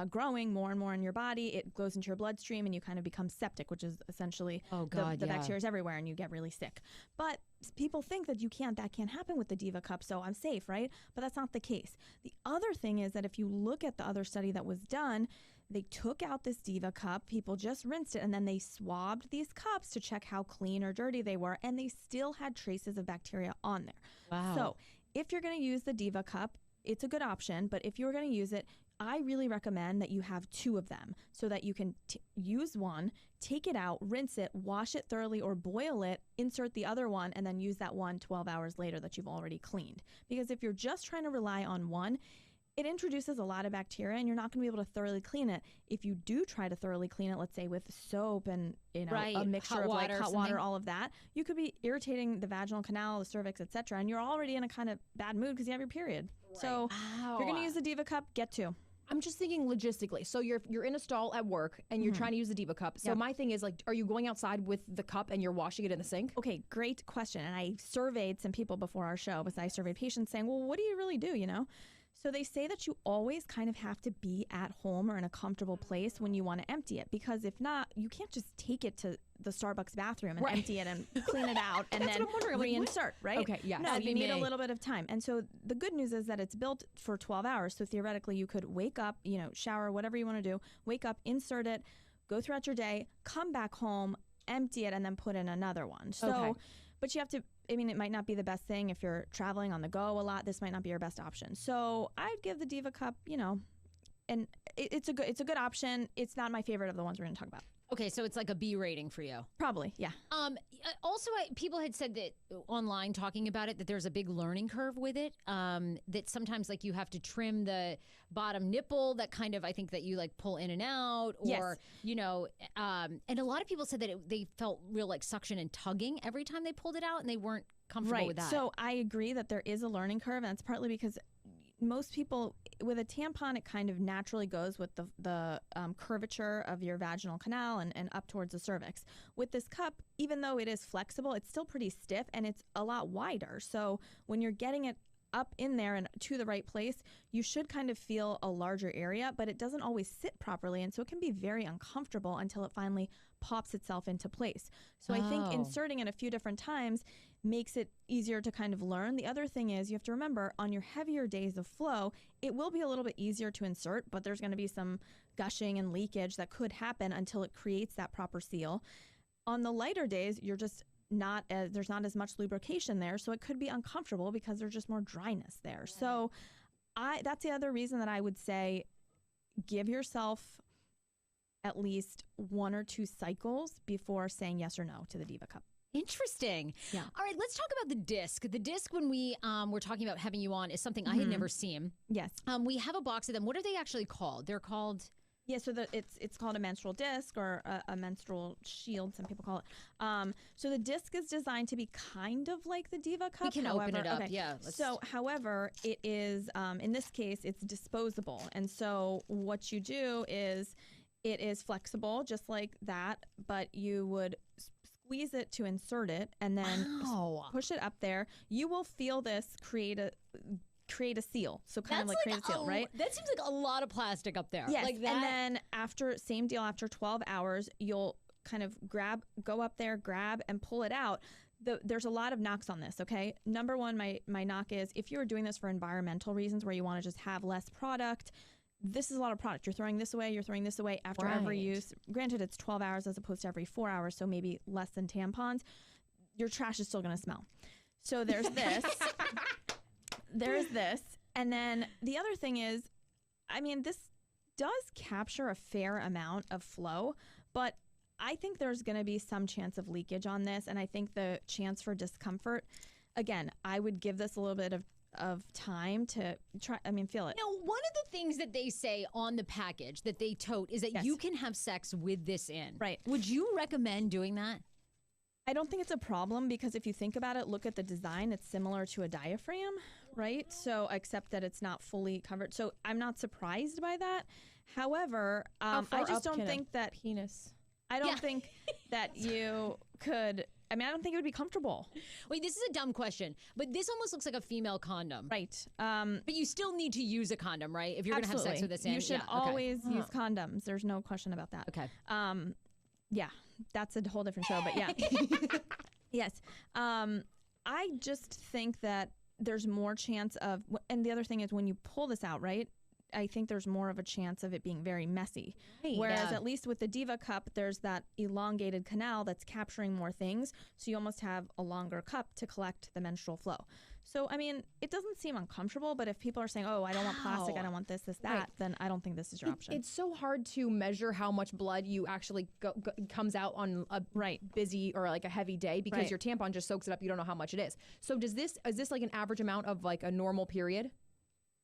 growing more and more in your body. It goes into your bloodstream, and you kind of become septic, which is essentially the bacteria is everywhere, and you get really sick. But people think that that can't happen with the Diva Cup, so I'm safe, right? But that's not the case. The other thing is that if you look at the other study that was done, they took out this Diva Cup, people just rinsed it, and then they swabbed these cups to check how clean or dirty they were, and they still had traces of bacteria on there. Wow. So if you're going to use the Diva Cup, it's a good option, but if you're going to use it, I really recommend that you have two of them so that you can use one, take it out, rinse it, wash it thoroughly or boil it, insert the other one, and then use that one 12 hours later that you've already cleaned. Because if you're just trying to rely on one, it introduces a lot of bacteria, and you're not going to be able to thoroughly clean it. If you do try to thoroughly clean it, let's say with soap and a mixture of like hot water, all of that, you could be irritating the vaginal canal, the cervix, etc. And you're already in a kind of bad mood because you have your period. Right. So if you're going to use the Diva Cup, get two. I'm just thinking logistically. So you're in a stall at work and you're trying to use the Diva Cup. So my thing is like, are you going outside with the cup and you're washing it in the sink? Okay, great question. And I surveyed some people before our show, because I surveyed patients saying, well, what do you really do, So they say that you always kind of have to be at home or in a comfortable place when you want to empty it, because if not, you can't just take it to the Starbucks bathroom and empty it and clean it out and then reinsert, right? Okay, yeah. No, you need a little bit of time. And so the good news is that it's built for 12 hours. So theoretically, you could wake up, shower, whatever you want to do, wake up, insert it, go throughout your day, come back home, empty it, and then put in another one. So, but you have to, it might not be the best thing if you're traveling on the go a lot. This might not be your best option. So I'd give the Diva Cup, and it's a good option. It's not my favorite of the ones we're going to talk about. Okay, so it's like a B rating for you. Probably, yeah. Also, people had said that online talking about it, that there's a big learning curve with it, that sometimes like you have to trim the bottom nipple that kind of, I think that you like pull in and out, or, and a lot of people said that they felt real like suction and tugging every time they pulled it out, and they weren't comfortable with that. So I agree that there is a learning curve, and it's partly because most people with a tampon, it kind of naturally goes with the curvature of your vaginal canal and up towards the cervix. With this cup, even though it is flexible, it's still pretty stiff and it's a lot wider. So when you're getting it up in there and to the right place, you should kind of feel a larger area, but it doesn't always sit properly. And so it can be very uncomfortable until it finally pops itself into place. So I think inserting it a few different times makes it easier to kind of learn. The other thing is you have to remember on your heavier days of flow, it will be a little bit easier to insert, but there's going to be some gushing and leakage that could happen until it creates that proper seal. On the lighter days, you're just there's not as much lubrication there, so it could be uncomfortable because there's just more dryness there. So that's the other reason that I would say give yourself at least 1 or 2 cycles before saying yes or no to the Diva Cup. Interesting. Yeah. All right, let's talk about the disc. The disc, when we were talking about having you on, is something I had never seen. Yes. We have a box of them. What are they actually called? They're called... Yeah, so it's called a menstrual disc or a menstrual shield, some people call it. So the disc is designed to be kind of like the Diva Cup. We can open it up, yeah. So, however, it is, in this case, it's disposable. And so what you do is it is flexible, just like that, but you would squeeze it to insert it and then push it up there. You will feel this create a seal. So kind of like create a seal, right? That seems like a lot of plastic up there. Yes. Like that. And then same deal, after 12 hours, you'll kind of go up there, grab and pull it out. There's a lot of knocks on this, okay? Number one, my knock is if you're doing this for environmental reasons where you want to just have less product, this is a lot of product. You're throwing this away after every use. Granted, it's 12 hours as opposed to every 4 hours, so maybe less than tampons. Your trash is still going to smell. So there's this. There's this. And then the other thing is, this does capture a fair amount of flow, but I think there's going to be some chance of leakage on this. And I think the chance for discomfort, again, I would give this a little bit of time to try, feel it. Now, one of the things that they say on the package that they tote is that you can have sex with this in. Right. Would you recommend doing that? I don't think it's a problem because if you think about it, look at the design. It's similar to a diaphragm, right? So except that it's not fully covered. So I'm not surprised by that. However, I just don't think that penis. I don't think that you could. I don't think it would be comfortable. Wait, this is a dumb question, but this almost looks like a female condom. Right. But you still need to use a condom, right? If you're going to have sex with this in. You should always use condoms. There's no question about that. Okay. Yeah, that's a whole different show, but yeah. Yes. I just think that there's more chance of, and the other thing is when you pull this out, right? I think there's more of a chance of it being very messy. Right, whereas at least with the Diva Cup, there's that elongated canal that's capturing more things. So you almost have a longer cup to collect the menstrual flow. So, it doesn't seem uncomfortable, but if people are saying, I don't want plastic, I don't want this, that, then I don't think this is your option. It's so hard to measure how much blood you actually comes out on a busy or like a heavy day because your tampon just soaks it up. You don't know how much it is. So is this like an average amount of like a normal period?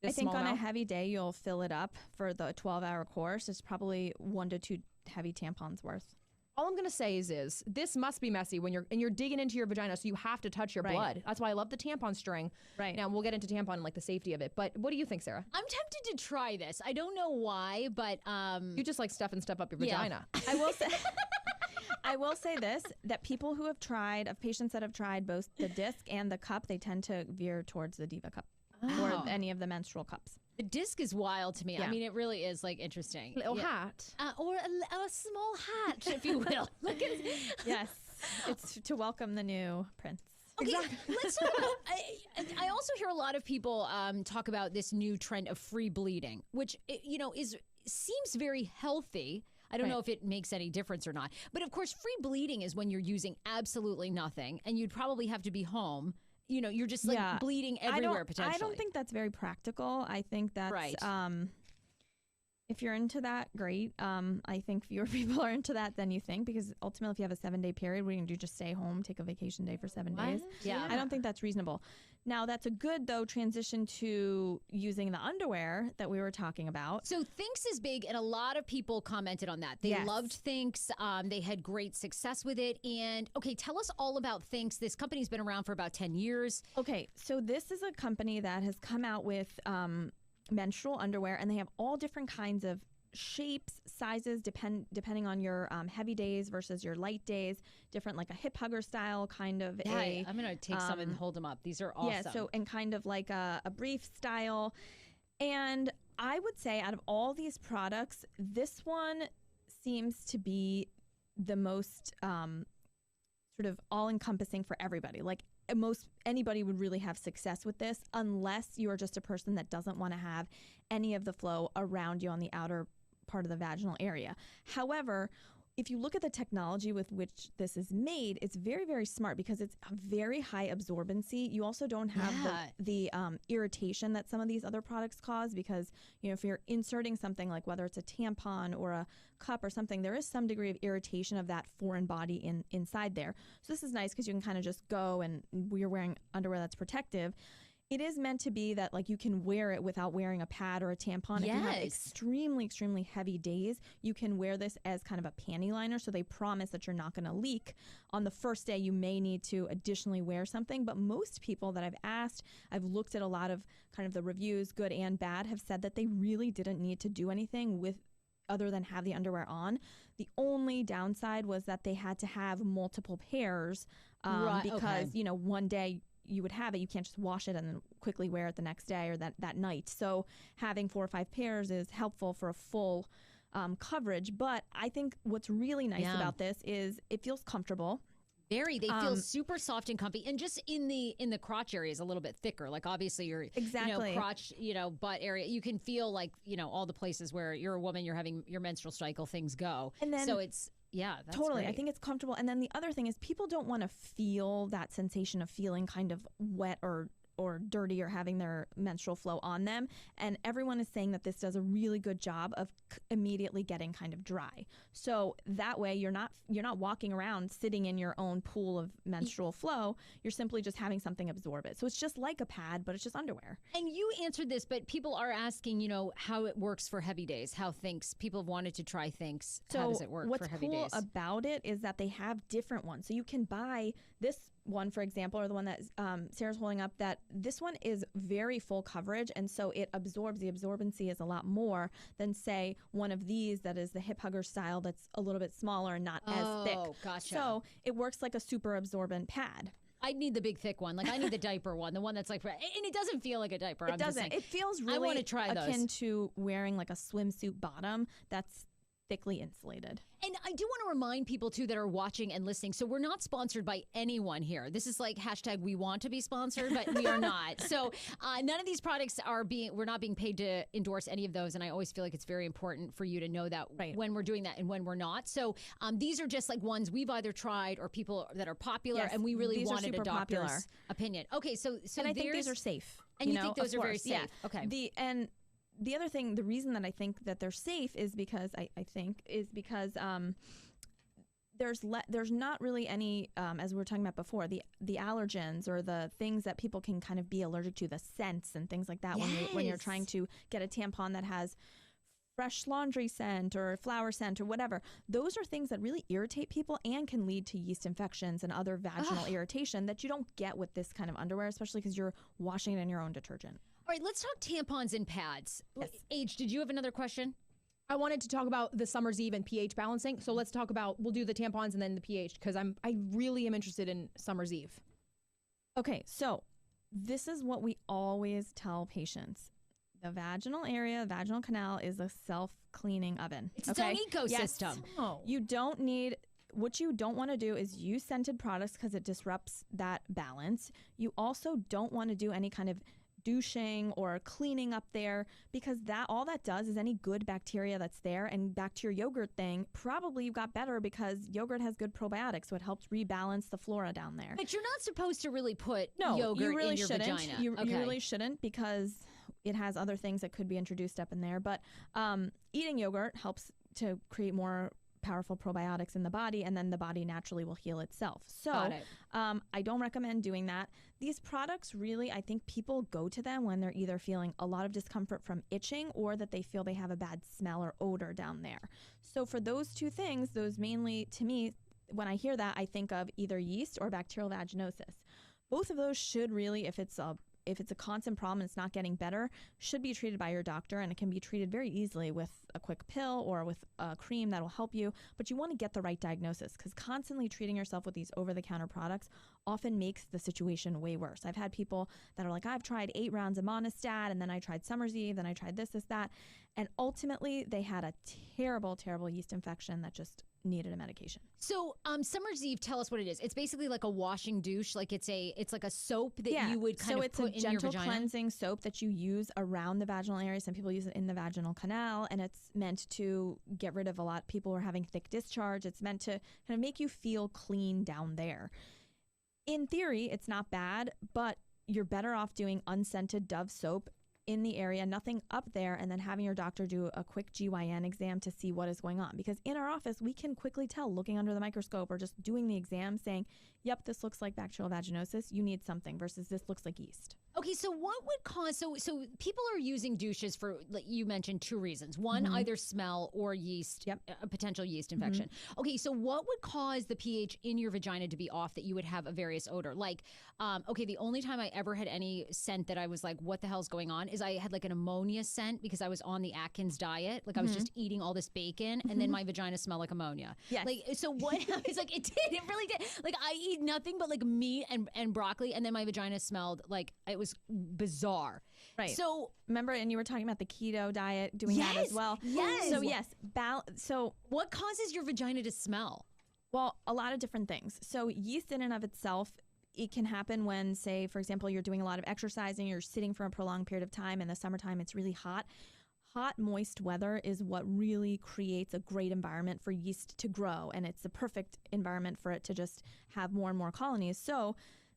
I think small on a amount? heavy day, you'll fill it up for the 12-hour course. It's probably 1 to 2 heavy tampons worth. All I'm gonna say is this must be messy when you're digging into your vagina, so you have to touch your Right. blood. That's why I love the tampon string. Right. Now we'll get into tampon and like the safety of it. But what do you think, Sarah? I'm tempted to try this. I don't know why, but You just like stuff and step up your Yeah. vagina. I will say. I will say this, that people who have tried, of patients that have tried both the disc and the cup, they tend to veer towards the Diva cup Oh. or any of the menstrual cups. the disc is wild to me. I Yeah. mean, it really is like interesting. Little Yeah. hat. Or a small hat, if you will. Look at it. Yes, it's to welcome the new prince. Okay, let's talk about. I also hear a lot of people talk about this new trend of free bleeding, which seems very healthy. I don't know if it makes any difference or not. But of course, free bleeding is when you're using absolutely nothing, and you'd probably have to be home. You're just like bleeding everywhere potentially. I don't think that's very practical. I think that's Right. If you're into that, great. I think fewer people are into that than you think, because ultimately, if you have a 7-day period, what are you going to do? Just stay home, take a vacation day for 7 days? Yeah. I don't think that's reasonable. Now, that's a good, though, transition to using the underwear that we were talking about. So Thinx is big, and a lot of people commented on that. They Yes. loved Thinx. They had great success with it. And okay, tell us all about Thinx. This company's been around for about 10 years. Okay, so this is a company that has come out with menstrual underwear, and they have all different kinds of shapes, sizes, depending on your heavy days versus your light days. Different, like a hip hugger style kind of a. I'm going to take some and hold them up. These are awesome. Yeah, so and kind of like a brief style. And I would say out of all these products, this one seems to be the most sort of all-encompassing for everybody. Like anybody would really have success with this, unless you are just a person that doesn't want to have any of the flow around you on the outer part of the vaginal area. However, if you look at the technology with which this is made, it's very, very smart, because it's a very high absorbency. You also don't have the irritation that some of these other products cause, because if you're inserting something like whether it's a tampon or a cup or something, there is some degree of irritation of that foreign body inside there. So this is nice because you can kind of just go, and you're wearing underwear that's protective. It is meant to be that like you can wear it without wearing a pad or a tampon. If you have extremely, extremely heavy days, you can wear this as kind of a panty liner. So they promise that you're not going to leak. On the first day, you may need to additionally wear something. But most people that I've asked, I've looked at a lot of kind of the reviews, good and bad, have said that they really didn't need to do anything with other than have the underwear on. The only downside was that they had to have multiple pairs because, one day you would have it, you can't just wash it and then quickly wear it the next day or that night. So having 4 or 5 pairs is helpful for a full coverage. But I think what's really nice about this is it feels comfortable. They feel super soft and comfy, and just in the crotch area is a little bit thicker. Like obviously your crotch, butt area, you can feel like all the places where you're a woman, you're having your menstrual cycle, things go. And then so it's that's totally. great. I think it's comfortable. And then the other thing is people don't want to feel that sensation of feeling kind of wet or dirty or having their menstrual flow on them. And everyone is saying that this does a really good job of immediately getting kind of dry. So that way you're not walking around sitting in your own pool of menstrual flow. You're simply just having something absorb it. So it's just like a pad, but it's just underwear. And you answered this, but people are asking, how it works for heavy days, how Thinx, people have wanted to try Thinx. So how does it work for heavy days? What's cool about it is that they have different ones. So you can buy this one, for example, or the one that Sarah's holding up, that this one is very full coverage, and so it absorbs. The absorbency is a lot more than, say, one of these that is the hip hugger style that's a little bit smaller and not as thick. Oh, gotcha. So it works like a super absorbent pad. I need the big thick one. Like I need the diaper one, the one that's like, and it doesn't feel like a diaper. It doesn't. It feels really I want to try akin those. to wearing like a swimsuit bottom that's thickly insulated. And I do want to remind people too that are watching and listening. So we're not sponsored by anyone here. This is like hashtag we want to be sponsored, but we are not. So none of these products we're not being paid to endorse any of those. And I always feel like it's very important for you to know that when we're doing that and when we're not. So these are just like ones we've either tried or people that are popular, Yes, and we really wanted a doctor's popular opinion. Okay, so and I think these are safe. And you think those are very safe? Yeah. Okay. The other thing, the reason that I think that they're safe is because there's not really any, as we were talking about before, the allergens or the things that people can kind of be allergic to, the scents and things like that. When you're trying to get a tampon that has fresh laundry scent or flower scent or whatever, those are things that really irritate people and can lead to yeast infections and other vaginal irritation that you don't get with this kind of underwear, especially because you're washing it in your own detergent. All right, let's talk tampons and pads. Yes. Age, did you have another question? I wanted to talk about the summer's eve and pH balancing. So let's talk about, we'll do the tampons and then the pH, because I really am interested in summer's eve. Okay, so this is what we always tell patients. The vaginal area, vaginal canal, is a self-cleaning oven. It's its own ecosystem. Yes. Oh. You don't need, what you don't want to do is use scented products because it disrupts that balance. You also don't want to do any kind of douching or cleaning up there, because that all that does is any good bacteria that's there, and back to your yogurt thing, probably you got better because yogurt has good probiotics, so it helps rebalance the flora down there. But you're not supposed to really put No, yogurt you really in your shouldn't. vagina. You really shouldn't, because it has other things that could be introduced up in there. But eating yogurt helps to create more powerful probiotics in the body, and then the body naturally will heal itself. So I don't recommend doing that. These products really, I think people go to them when they're either feeling a lot of discomfort from itching or that they feel they have a bad smell or odor down there. So for those two things, those mainly, to me, when I hear that, I think of either yeast or bacterial vaginosis. Both of those should really, if it's a constant problem and it's not getting better, should be treated by your doctor, and it can be treated very easily with a quick pill or with a cream that'll help you. But you want to get the right diagnosis, because constantly treating yourself with these over-the-counter products often makes the situation way worse. I've had people that are like, I've tried 8 rounds of Monistat, and then I tried Summer's Eve, then I tried this, that. And ultimately, they had a terrible, terrible yeast infection that just needed a medication. So, Summer's Eve, tell us what it is. It's basically like a washing douche. Like it's like a soap that you would kind of put in your vagina. So it's a gentle cleansing soap that you use around the vaginal area. Some people use it in the vaginal canal, and it's meant to get rid of a lot. People who are having thick discharge. It's meant to kind of make you feel clean down there. In theory, it's not bad, but you're better off doing unscented Dove soap in the area, nothing up there, and then having your doctor do a quick GYN exam to see what is going on. Because in our office, we can quickly tell, looking under the microscope or just doing the exam, saying, yep, this looks like bacterial vaginosis, you need something, versus this looks like yeast. Okay, so what would cause, so people are using douches for, like you mentioned, 2 reasons. One, either smell or yeast, a potential yeast infection. Okay, so what would cause the pH in your vagina to be off that you would have a various odor? Like, okay, the only time I ever had any scent that I was like, what the hell's going on, is I had like an ammonia scent because I was on the Atkins diet. Like I was just eating all this bacon, and then my vagina smelled like ammonia. Yes. Like, so what, it's like, it really did. Like I eat nothing but like meat and broccoli, and then my vagina smelled like, it was bizarre. Right. So remember, and you were talking about the keto diet, doing that as well. Yes. So yes, so what causes your vagina to smell? Well, a lot of different things. So yeast in and of itself, it can happen when, say, for example, you're doing a lot of exercising, you're sitting for a prolonged period of time. In the summertime, it's really hot. Hot, moist weather is what really creates a great environment for yeast to grow, and it's the perfect environment for it to just have more and more colonies. So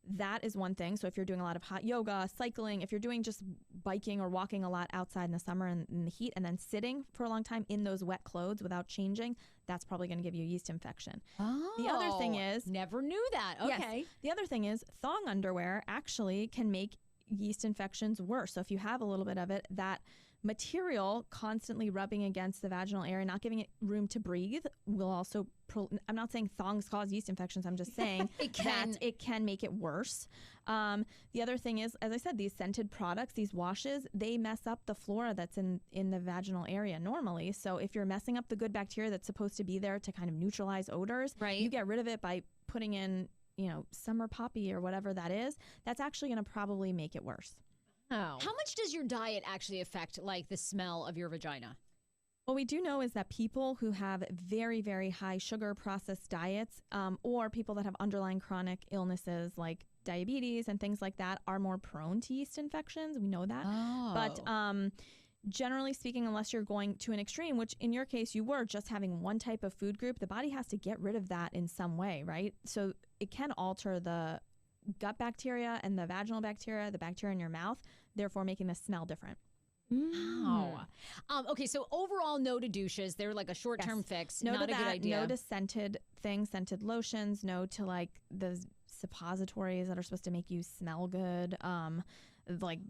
that is one thing. So if you're doing a lot of hot yoga, cycling, if you're doing just biking or walking a lot outside in the summer and in the heat, and then sitting for a long time in those wet clothes without changing, that's probably going to give you a yeast infection. Oh, the other thing is, never knew that. Okay. Yes, the other thing is thong underwear actually can make yeast infections worse. So if you have a little bit of it, that material constantly rubbing against the vaginal area, not giving it room to breathe, will also, I'm not saying thongs cause yeast infections, I'm just saying it can make it worse. The other thing is, as I said, these scented products, these washes, they mess up the flora that's in the vaginal area normally. So if you're messing up the good bacteria that's supposed to be there to kind of neutralize odors, you get rid of it by putting in, summer poppy or whatever that is, that's actually going to probably make it worse. Oh. How much does your diet actually affect, like, the smell of your vagina? What we do know is that people who have very, very high sugar processed diets, or people that have underlying chronic illnesses like diabetes and things like that, are more prone to yeast infections. We know that. Oh. But generally speaking, unless you're going to an extreme, which in your case you were just having one type of food group, the body has to get rid of that in some way, right? So it can alter the gut bacteria and the vaginal bacteria, the bacteria in your mouth, therefore making the smell different. Wow. Okay, so overall, no to douches. They're like a short-term fix. No not to a that. good idea. No to scented things, scented lotions. No to like the suppositories that are supposed to make you smell good. Like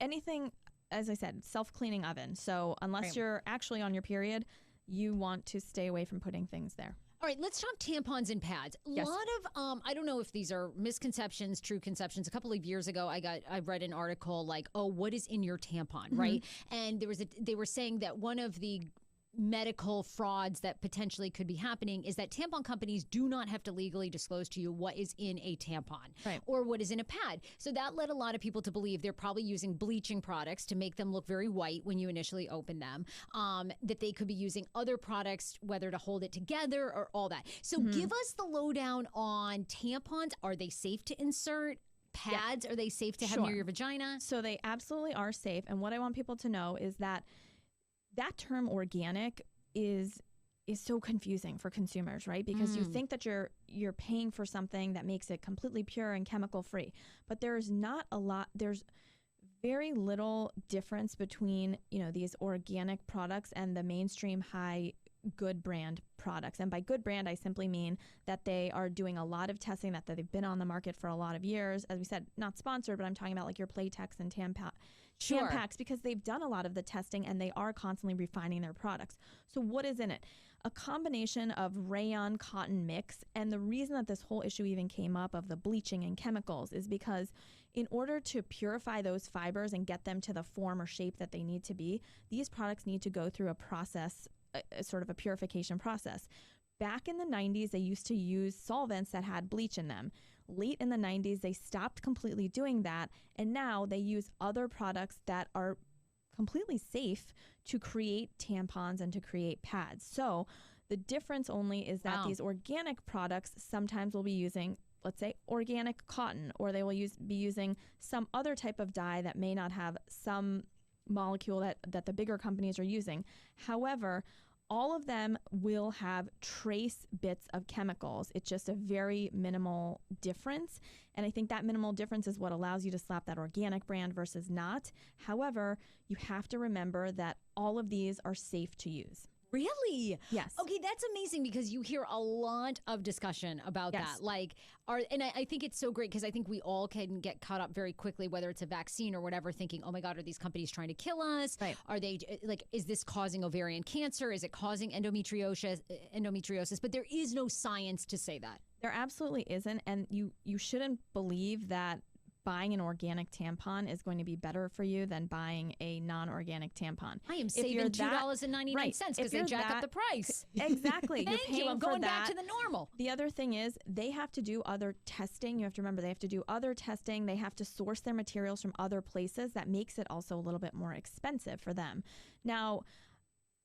anything, as I said, self-cleaning oven. So unless you're actually on your period, you want to stay away from putting things there. All right, let's talk tampons and pads. A lot of, I don't know if these are misconceptions, true conceptions. A couple of years ago, I read an article like, oh, what is in your tampon, right? And they were saying that one of the medical frauds that potentially could be happening is that tampon companies do not have to legally disclose to you what is in a tampon or what is in a pad. So that led a lot of people to believe they're probably using bleaching products to make them look very white when you initially open them, that they could be using other products, whether to hold it together or all that. So give us the lowdown on tampons. Are they safe to insert? Pads, are they safe to have near your vagina? So they absolutely are safe. And what I want people to know is that term organic is so confusing for consumers, right? Because you think that you're paying for something that makes it completely pure and chemical free, but there's very little difference between, these organic products and the mainstream high good brand products. And by good brand, I simply mean that they are doing a lot of testing, that they've been on the market for a lot of years. As we said, not sponsored, but I'm talking about like your Playtex and Tampax, because they've done a lot of the testing and they are constantly refining their products. So what is in it? A combination of rayon cotton mix. And the reason that this whole issue even came up of the bleaching and chemicals is because in order to purify those fibers and get them to the form or shape that they need to be, these products need to go through a process, sort of a purification process. Back in the 90s, they used to use solvents that had bleach in them. Late in the 90s, they stopped completely doing that, and now they use other products that are completely safe to create tampons and to create pads. So the difference only is that these organic products sometimes will be using, let's say, organic cotton, or they will be using some other type of dye that may not have some molecule that the bigger companies are using. However, all of them will have trace bits of chemicals. It's just a very minimal difference. And I think that minimal difference is what allows you to slap that organic brand versus not. However, you have to remember that all of these are safe to use. Really? Yes. Okay, that's amazing because you hear a lot of discussion about that. Like, and I think it's so great because I think we all can get caught up very quickly, whether it's a vaccine or whatever, thinking, oh my God, are these companies trying to kill us? Right. Are they like, is this causing ovarian cancer? Is it causing endometriosis? But there is no science to say that. There absolutely isn't. And you shouldn't believe that buying an organic tampon is going to be better for you than buying a non-organic tampon. I am saving $2.99 because they jack up the price. Exactly. Thank you. I'm going back to the normal. The other thing is they have to do other testing. You have to remember they have to do other testing. They have to source their materials from other places. That makes it also a little bit more expensive for them. Now,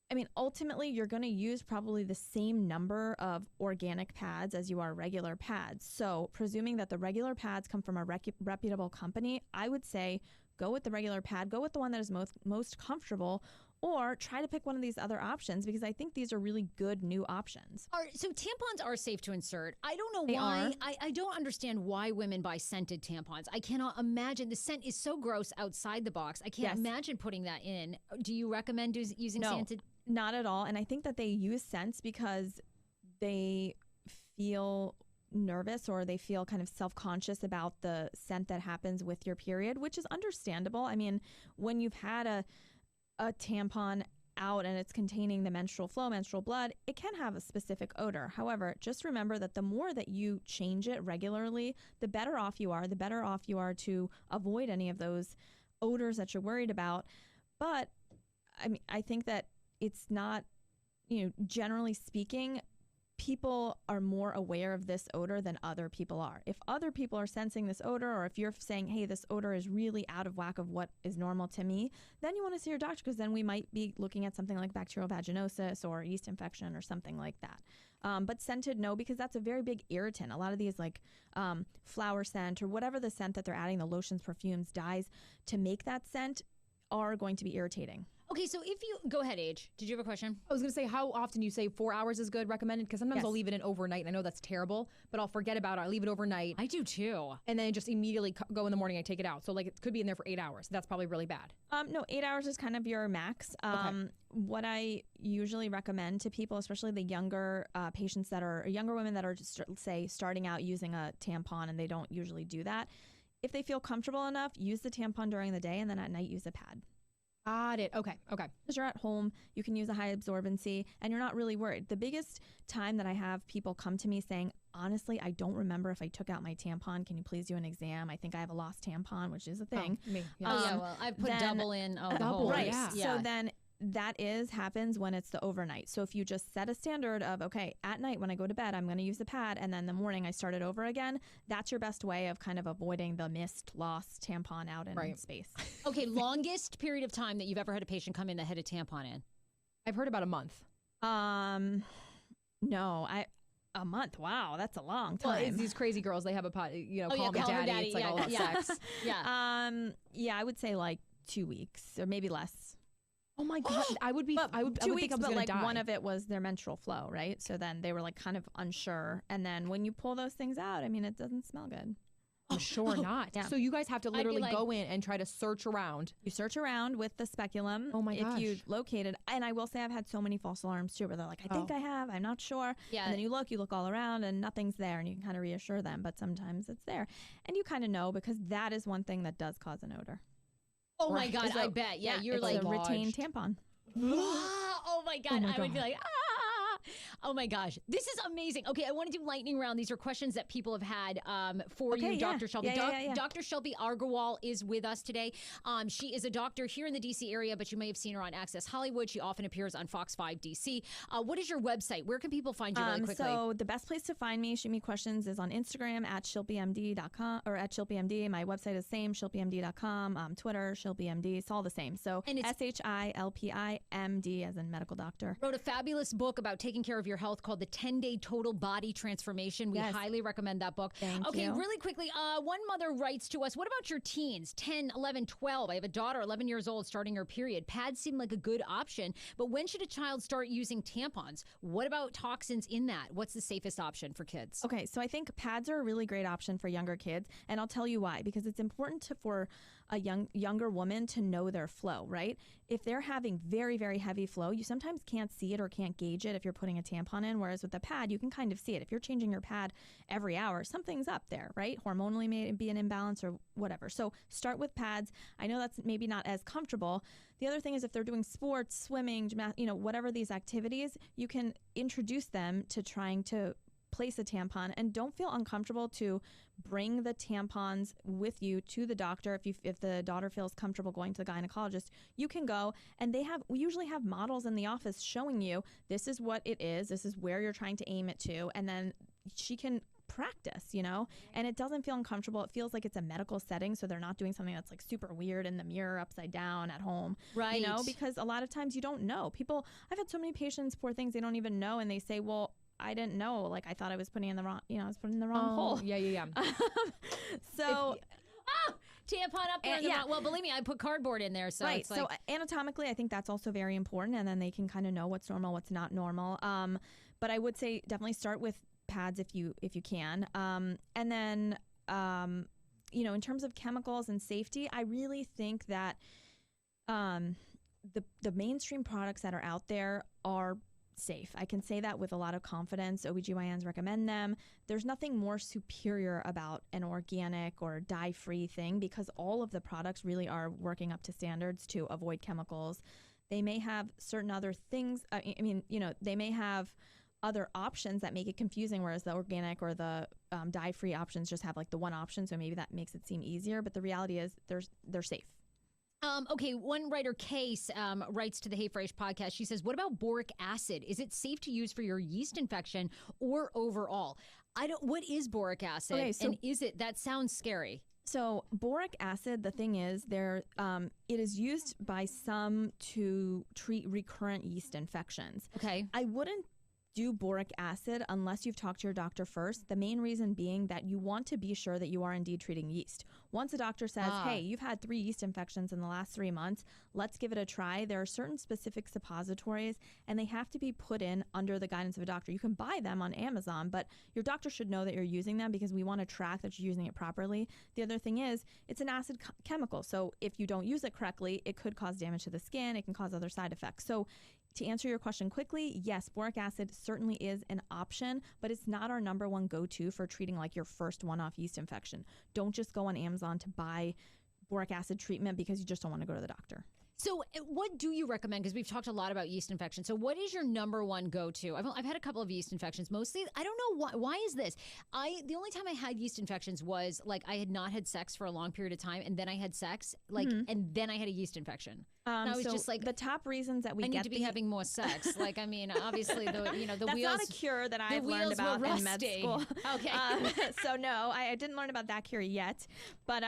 I mean, ultimately, you're going to use probably the same number of organic pads as you are regular pads. So presuming that the regular pads come from a reputable company, I would say go with the regular pad, go with the one that is most comfortable, or try to pick one of these other options because I think these are really good new options. All right, so tampons are safe to insert. I don't know why. I don't understand why women buy scented tampons. I cannot imagine. The scent is so gross outside the box. I can't imagine putting that in. Do you recommend using scented? Not at all. And I think that they use scents because they feel nervous or they feel kind of self-conscious about the scent that happens with your period, which is understandable. I mean, when you've had a tampon out and it's containing the menstrual flow, menstrual blood, it can have a specific odor. However, just remember that the more that you change it regularly, the better off you are. The better off you are to avoid any of those odors that you're worried about. But I mean, I think that it's not, generally speaking, people are more aware of this odor than other people are. If other people are sensing this odor, or if you're saying, hey, this odor is really out of whack of what is normal to me, then you want to see your doctor because then we might be looking at something like bacterial vaginosis or yeast infection or something like that. But scented, no, because that's a very big irritant. A lot of these like flower scent or whatever the scent that they're adding, the lotions, perfumes, dyes to make that scent are going to be irritating. Okay, so if you go ahead, Age. Did you have a question? I was going to say how often you say 4 hours is good recommended because sometimes Yes. I'll leave it in overnight and I know that's terrible, but I'll forget about it. I leave it overnight I do too. and then just immediately go in the morning. I take it out. So like it could be in there for 8 hours. That's probably really bad. No, 8 hours is kind of your max. What I usually recommend to people, especially the younger patients that are younger women that are just say starting out using a tampon and they don't usually do that. If they feel comfortable enough, use the tampon during the day and then at night use a pad. Got it. Okay. Because you're at home, you can use a high absorbency and you're not really worried. The biggest time that I have people come to me saying, honestly, I don't remember if I took out my tampon. Can you please do an exam? I think I have a lost tampon, which is a thing. Me. Oh, yeah, well, I've put double in. Oh, the Double, whole Right. yeah. So then that happens when it's the overnight. So if you just set a standard of, okay, at night when I go to bed, I'm going to use the pad, and then the morning I start it over again, that's your best way of kind of avoiding the missed, lost tampon out in space. Okay, longest period of time that you've ever had a patient come in that had a tampon in? I've heard about a month. No, a month. Wow, that's a long time. Well, it's these crazy girls. They have a pot, call me call her daddy. It's like all about sex. Yeah. Yeah, I would say like 2 weeks or maybe less. Oh my God. I would think I was but gonna like die. one of it was their menstrual flow, right? So then they were like kind of unsure. And then when you pull those things out, I mean, it doesn't smell good. Oh, sure not. Yeah. So you guys have to literally like- go in and try to search around. You search around with the speculum. Oh my If you gosh. locate it, and I will say I've had so many false alarms too, where they're like, I think I have, I'm not sure. Yeah. And then you look all around and nothing's there and you can kind of reassure them, but sometimes it's there. And you kind of know because that is one thing that does cause an odor. Oh, my Right. God, So- I bet. Yeah, you're it's like, a retained lodged. tampon. oh my God, my I would be God. like, ah. Oh my gosh, this is amazing. Okay, I want to do lightning round. These are questions that people have had for Okay, you, yeah. Dr. Shelby. Yeah. Dr. Shelby Argawal is with us today. She is a doctor here in the DC area, but you may have seen her on Access Hollywood. She often appears on Fox 5 DC. What is your website? Where can people find you really quickly? So the best place to find me, shoot me questions, is on Instagram at shilpymd.com or at shilpymd. My website is same, shilpymd.com. Twitter, shilpymd. It's all the same. So And it's- SHILPIMD as in medical doctor. Wrote a fabulous book about taking care of your health called The 10-Day Total Body Transformation. We Yes. highly recommend that book. Thank okay, you. really quickly, one mother writes to us, what about your teens, 10, 11, 12? I have a daughter, 11 years old, starting her period. Pads seem like a good option, but when should a child start using tampons? What about toxins in that? What's the safest option for kids? Okay, so I think pads are a really great option for younger kids, and I'll tell you why. Because it's important for a younger woman to know their flow, right? If they're having very, very heavy flow, you sometimes can't see it or can't gauge it if you're putting a tampon in, whereas with a pad, you can kind of see it. If you're changing your pad every hour, something's up there, right? Hormonally may be an imbalance or whatever. So start with pads. I know that's maybe not as comfortable. The other thing is if they're doing sports, swimming, whatever these activities, you can introduce them to trying to place a tampon, and don't feel uncomfortable to bring the tampons with you to the doctor. If the daughter feels comfortable going to the gynecologist, you can go, and we usually have models in the office showing you this is what it is, this is where you're trying to aim it to, and then she can practice, and it doesn't feel uncomfortable. It feels like it's a medical setting, so they're not doing something that's like super weird in the mirror upside down at home, Right. because a lot of times you don't know. I've had so many patients, poor things, they don't even know, and they say, well, I didn't know. Like, I thought I was putting in the wrong, I was putting in the wrong hole. Yeah. So, Tampon up there. Well, believe me, I put cardboard in there. So right. it's like, So anatomically, I think that's also very important. And then they can kind of know what's normal, what's not normal. But I would say definitely start with pads if you can. And then, in terms of chemicals and safety, I really think that the mainstream products that are out there are safe. I can say that with a lot of confidence. OBGYNs recommend them. There's nothing more superior about an organic or dye-free thing because all of the products really are working up to standards to avoid chemicals. They may have certain other things. They may have other options that make it confusing, whereas the organic or the dye-free options just have like the one option. So maybe that makes it seem easier. But the reality is they're safe. Okay, one writer, Case, writes to the Hey Frase podcast. She says, what about boric acid? Is it safe to use for your yeast infection or overall? What is boric acid? Okay, so- and is it, that sounds scary. So boric acid, the thing is, it is used by some to treat recurrent yeast infections. Okay. I wouldn't do boric acid unless you've talked to your doctor first. The main reason being that you want to be sure that you are indeed treating yeast. Once a doctor says, hey, you've had 3 yeast infections in the last 3 months, let's give it a try. There are certain specific suppositories, and they have to be put in under the guidance of a doctor. You can buy them on Amazon, but your doctor should know that you're using them because we want to track that you're using it properly. The other thing is, it's an acid chemical. So if you don't use it correctly, it could cause damage to the skin. It can cause other side effects. So to answer your question quickly, yes, boric acid certainly is an option, but it's not our number one go-to for treating like your first one-off yeast infection. Don't just go on Amazon to buy boric acid treatment because you just don't want to go to the doctor. So what do you recommend? Because we've talked a lot about yeast infections. So what is your number one go-to? I've had a couple of yeast infections. Mostly, I don't know why. Why is this? The only time I had yeast infections was like I had not had sex for a long period of time, and then I had sex, and then I had a yeast infection. And I was so just like, the top reasons that we need to be having more sex. Like, I mean, obviously, the that's wheels. That's not a cure that I've learned about in med school. Okay. So no, I didn't learn about that cure yet, but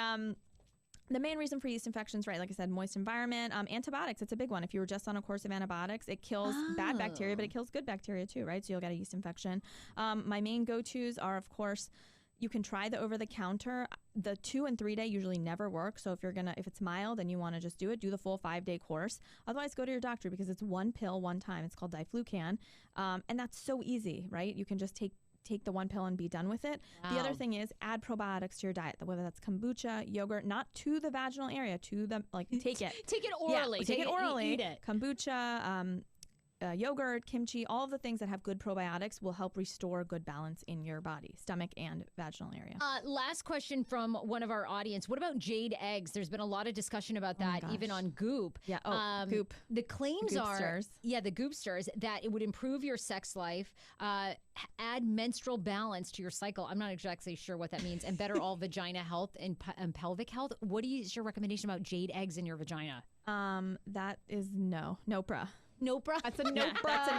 the main reason for yeast infections, right, like I said, moist environment, antibiotics, it's a big one. If you were just on a course of antibiotics, it kills bad bacteria, but it kills good bacteria too, right? So you'll get a yeast infection. My main go-tos are, of course, you can try the over-the-counter. The 2 and 3 day usually never work. So if it's mild and you want to just do it, do the full 5-day course. Otherwise, go to your doctor because it's one pill, one time. It's called diflucan. And that's so easy, right? You can just take the one pill and be done with it. Wow. The other thing is add probiotics to your diet, whether that's kombucha, yogurt, not to the vaginal area, to the, like, take it. Take it orally. Yeah, take it orally. Eat it. Kombucha, yogurt, kimchi, all of the things that have good probiotics will help restore good balance in your body, stomach and vaginal area. Last question from one of our audience. What about jade eggs? There's been a lot of discussion about that, even on Goop. Yeah, Goop. The claims the are, the Goopsters, that it would improve your sex life, add menstrual balance to your cycle. I'm not exactly sure what that means, and better all vagina health and pelvic health. What is your recommendation about jade eggs in your vagina? That is Nopra. Nopra? That's a Nopra. That's a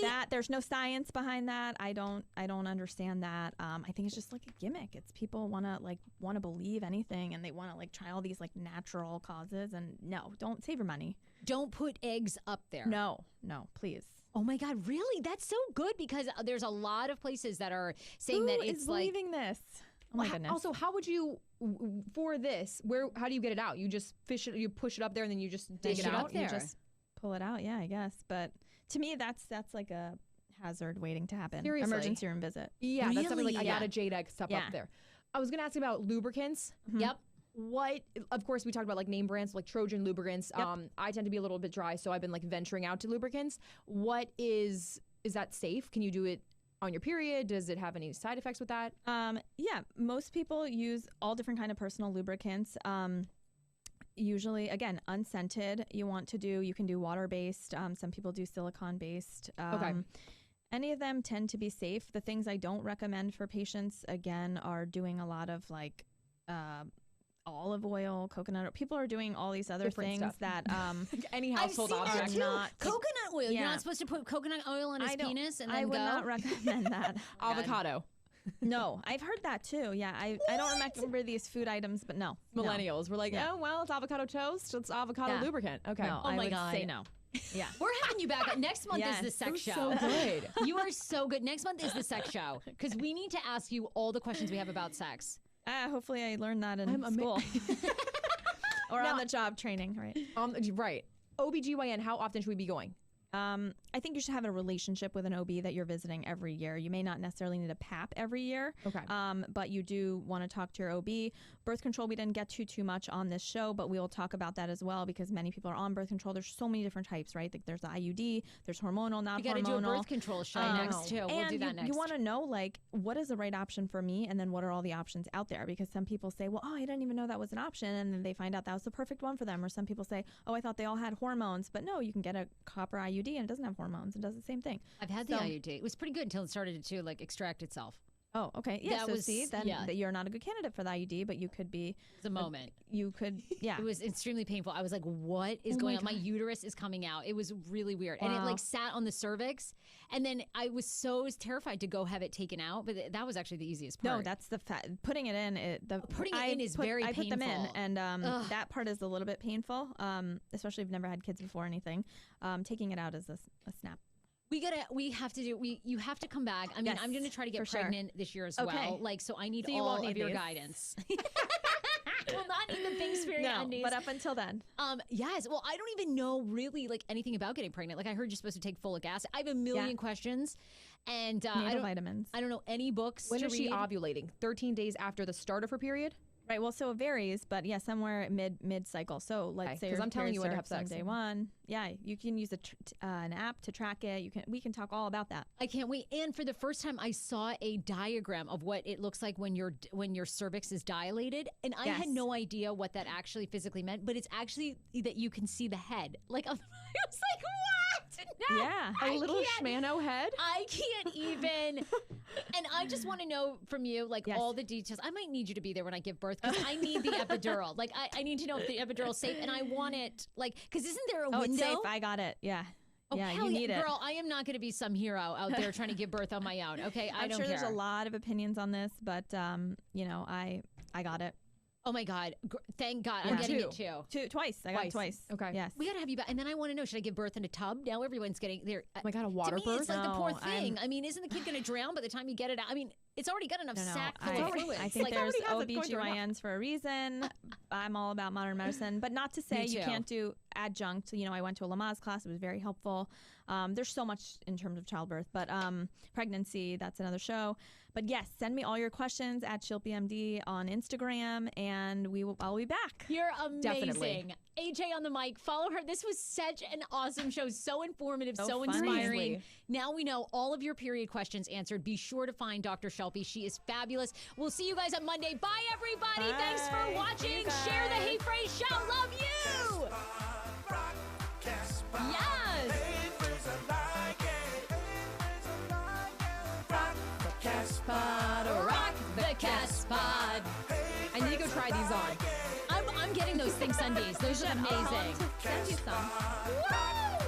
Nopra. There's no science behind that. I don't understand that. I think it's just like a gimmick. It's people want to believe anything, and they want to try all these natural causes. And no, don't save your money. Don't put eggs up there. No, please. Oh my God, really? That's so good, because there's a lot of places that are saying Who that it's is believing this. Oh my goodness. Also, how would you, for this, how do you get it out? You just fish it, you push it up there, and then you just dig it out there. You just pull it out, yeah, I guess. But to me, that's like a hazard waiting to happen. Seriously. Emergency room visit. Yeah, really? That's something like I got a jade egg stuff up there. I was gonna ask about lubricants. Mm-hmm. Yep. What? Of course, we talked about name brands like Trojan lubricants. Yep. I tend to be a little bit dry, so I've been venturing out to lubricants. What is that safe? Can you do it on your period? Does it have any side effects with that? Yeah, most people use all different kind of personal lubricants. Usually, again, unscented. You can do water-based. Some people do silicone-based. Okay. Any of them tend to be safe. The things I don't recommend for patients, again, are doing a lot of olive oil, coconut oil. People are doing all these other Different things stuff. that any household object. Coconut oil. You're not supposed to put coconut oil on his penis and then I would not recommend that. Avocado. No, I've heard that too. Yeah, I don't remember these food items, but no. Millennials. We're like, oh, well, it's avocado toast. It's avocado lubricant. Okay. No, oh my I would God. say no. Yeah. We're having you back. Next month is the sex show. So good. You are so good. Next month is the sex show, because we need to ask you all the questions we have about sex. Hopefully I learned that in school. Or on the job training, right? Right. OBGYN, how often should we be going? I think you should have a relationship with an OB that you're visiting every year. You may not necessarily need a PAP every year. Okay. But you do want to talk to your OB. Birth control, we didn't get to too much on this show, but we will talk about that as well, because many people are on birth control. There's so many different types, right? There's the IUD, there's hormonal, not hormonal. We got to do a birth control show next too. We'll do that next. You want to know what is the right option for me, and then what are all the options out there? Because some people say, well, I didn't even know that was an option, and then they find out that was the perfect one for them. Or some people say, I thought they all had hormones, but no, you can get a copper IUD and it doesn't have hormones. It does the same thing. I've had the IUD. It was pretty good until it started to extract itself. Oh, okay. Yeah, that you're not a good candidate for the IUD, but you could be. It's a moment. You could, yeah. It was extremely painful. I was like, what is going on? My uterus is coming out. It was really weird. Wow. And it sat on the cervix. And then I was terrified to go have it taken out. But that was actually the easiest part. No, that's the putting it in. Putting it in is very painful. I put them in, and that part is a little bit painful, especially if you've never had kids before or anything. Taking it out is a snap. We have to do. You have to come back. I mean, Yes, I'm going to try to get for sure. pregnant this year as Okay. well. Like, so I need So you all won't of need your these. guidance. Will not need the Pink Spirit No, undies. but up until then. Yes. Well, I don't even know really like anything about getting pregnant. Like I heard you're supposed to take folic acid. I have a million questions, and I don't. Vitamins. I don't know any books. When to is she read. ovulating? 13 days after the start of her period? Right. Well, so it varies, but yeah, somewhere mid cycle. So let's say 'cause your I'm telling you when to have period starts on sex. day one. Yeah, you can use an app to track it. We can talk all about that. I can't wait. And for the first time, I saw a diagram of what it looks like when your cervix is dilated, and I had Yes. no idea what that actually physically meant. But it's actually that you can see the head. Like I was like, what? No, Yeah. I A little can't. schmano head? I can't even. And I just want to know from you, like Yes. all the details. I might need you to be there when I give birth because I need the epidural. Like I need to know if the epidural is safe, and I want it. Like, because isn't there a Oh, window? it's safe. I got it. Yeah. Oh, yeah, hell you need it. girl. I am not going to be some hero out there trying to give birth on my own. Okay, I I'm don't sure care. there's a lot of opinions on this, but I got it. Oh my God! Thank God, I'm Yeah. getting Two. it too. Twice. I got it twice. Okay. Yes. We got to have you back, and then I want to know: should I give birth in a tub? Now everyone's getting there. Oh my God, a water to me, birth? it's like the No, poor thing. I'm- I mean, isn't the kid going to drown by the time you get it out? I mean, it's already got enough No, sack full of fluids. I think Like, there's already has it going through OBGYNs for a reason. I'm all about modern medicine, but not to say you too. can't do adjunct. I went to a Lamaze class. It was very helpful. There's so much in terms of childbirth, but pregnancy, that's another show. But yes, send me all your questions at ShilpyMD on Instagram, and I'll be back. You're amazing. Definitely. AJ on the mic. Follow her. This was such an awesome show. So informative, So so funny. inspiring. Seriously. Now we know all of your period questions answered. Be sure to find Dr. Shelby. She is fabulous. We'll see you guys on Monday. Bye, everybody. Bye. Thanks for See you watching. guys. Share the Hey Frase show. Love you. Yes. Rock the cast pod. I need to go try these on. I'm getting those Think Sundays. Those are amazing. Send you some. Woo!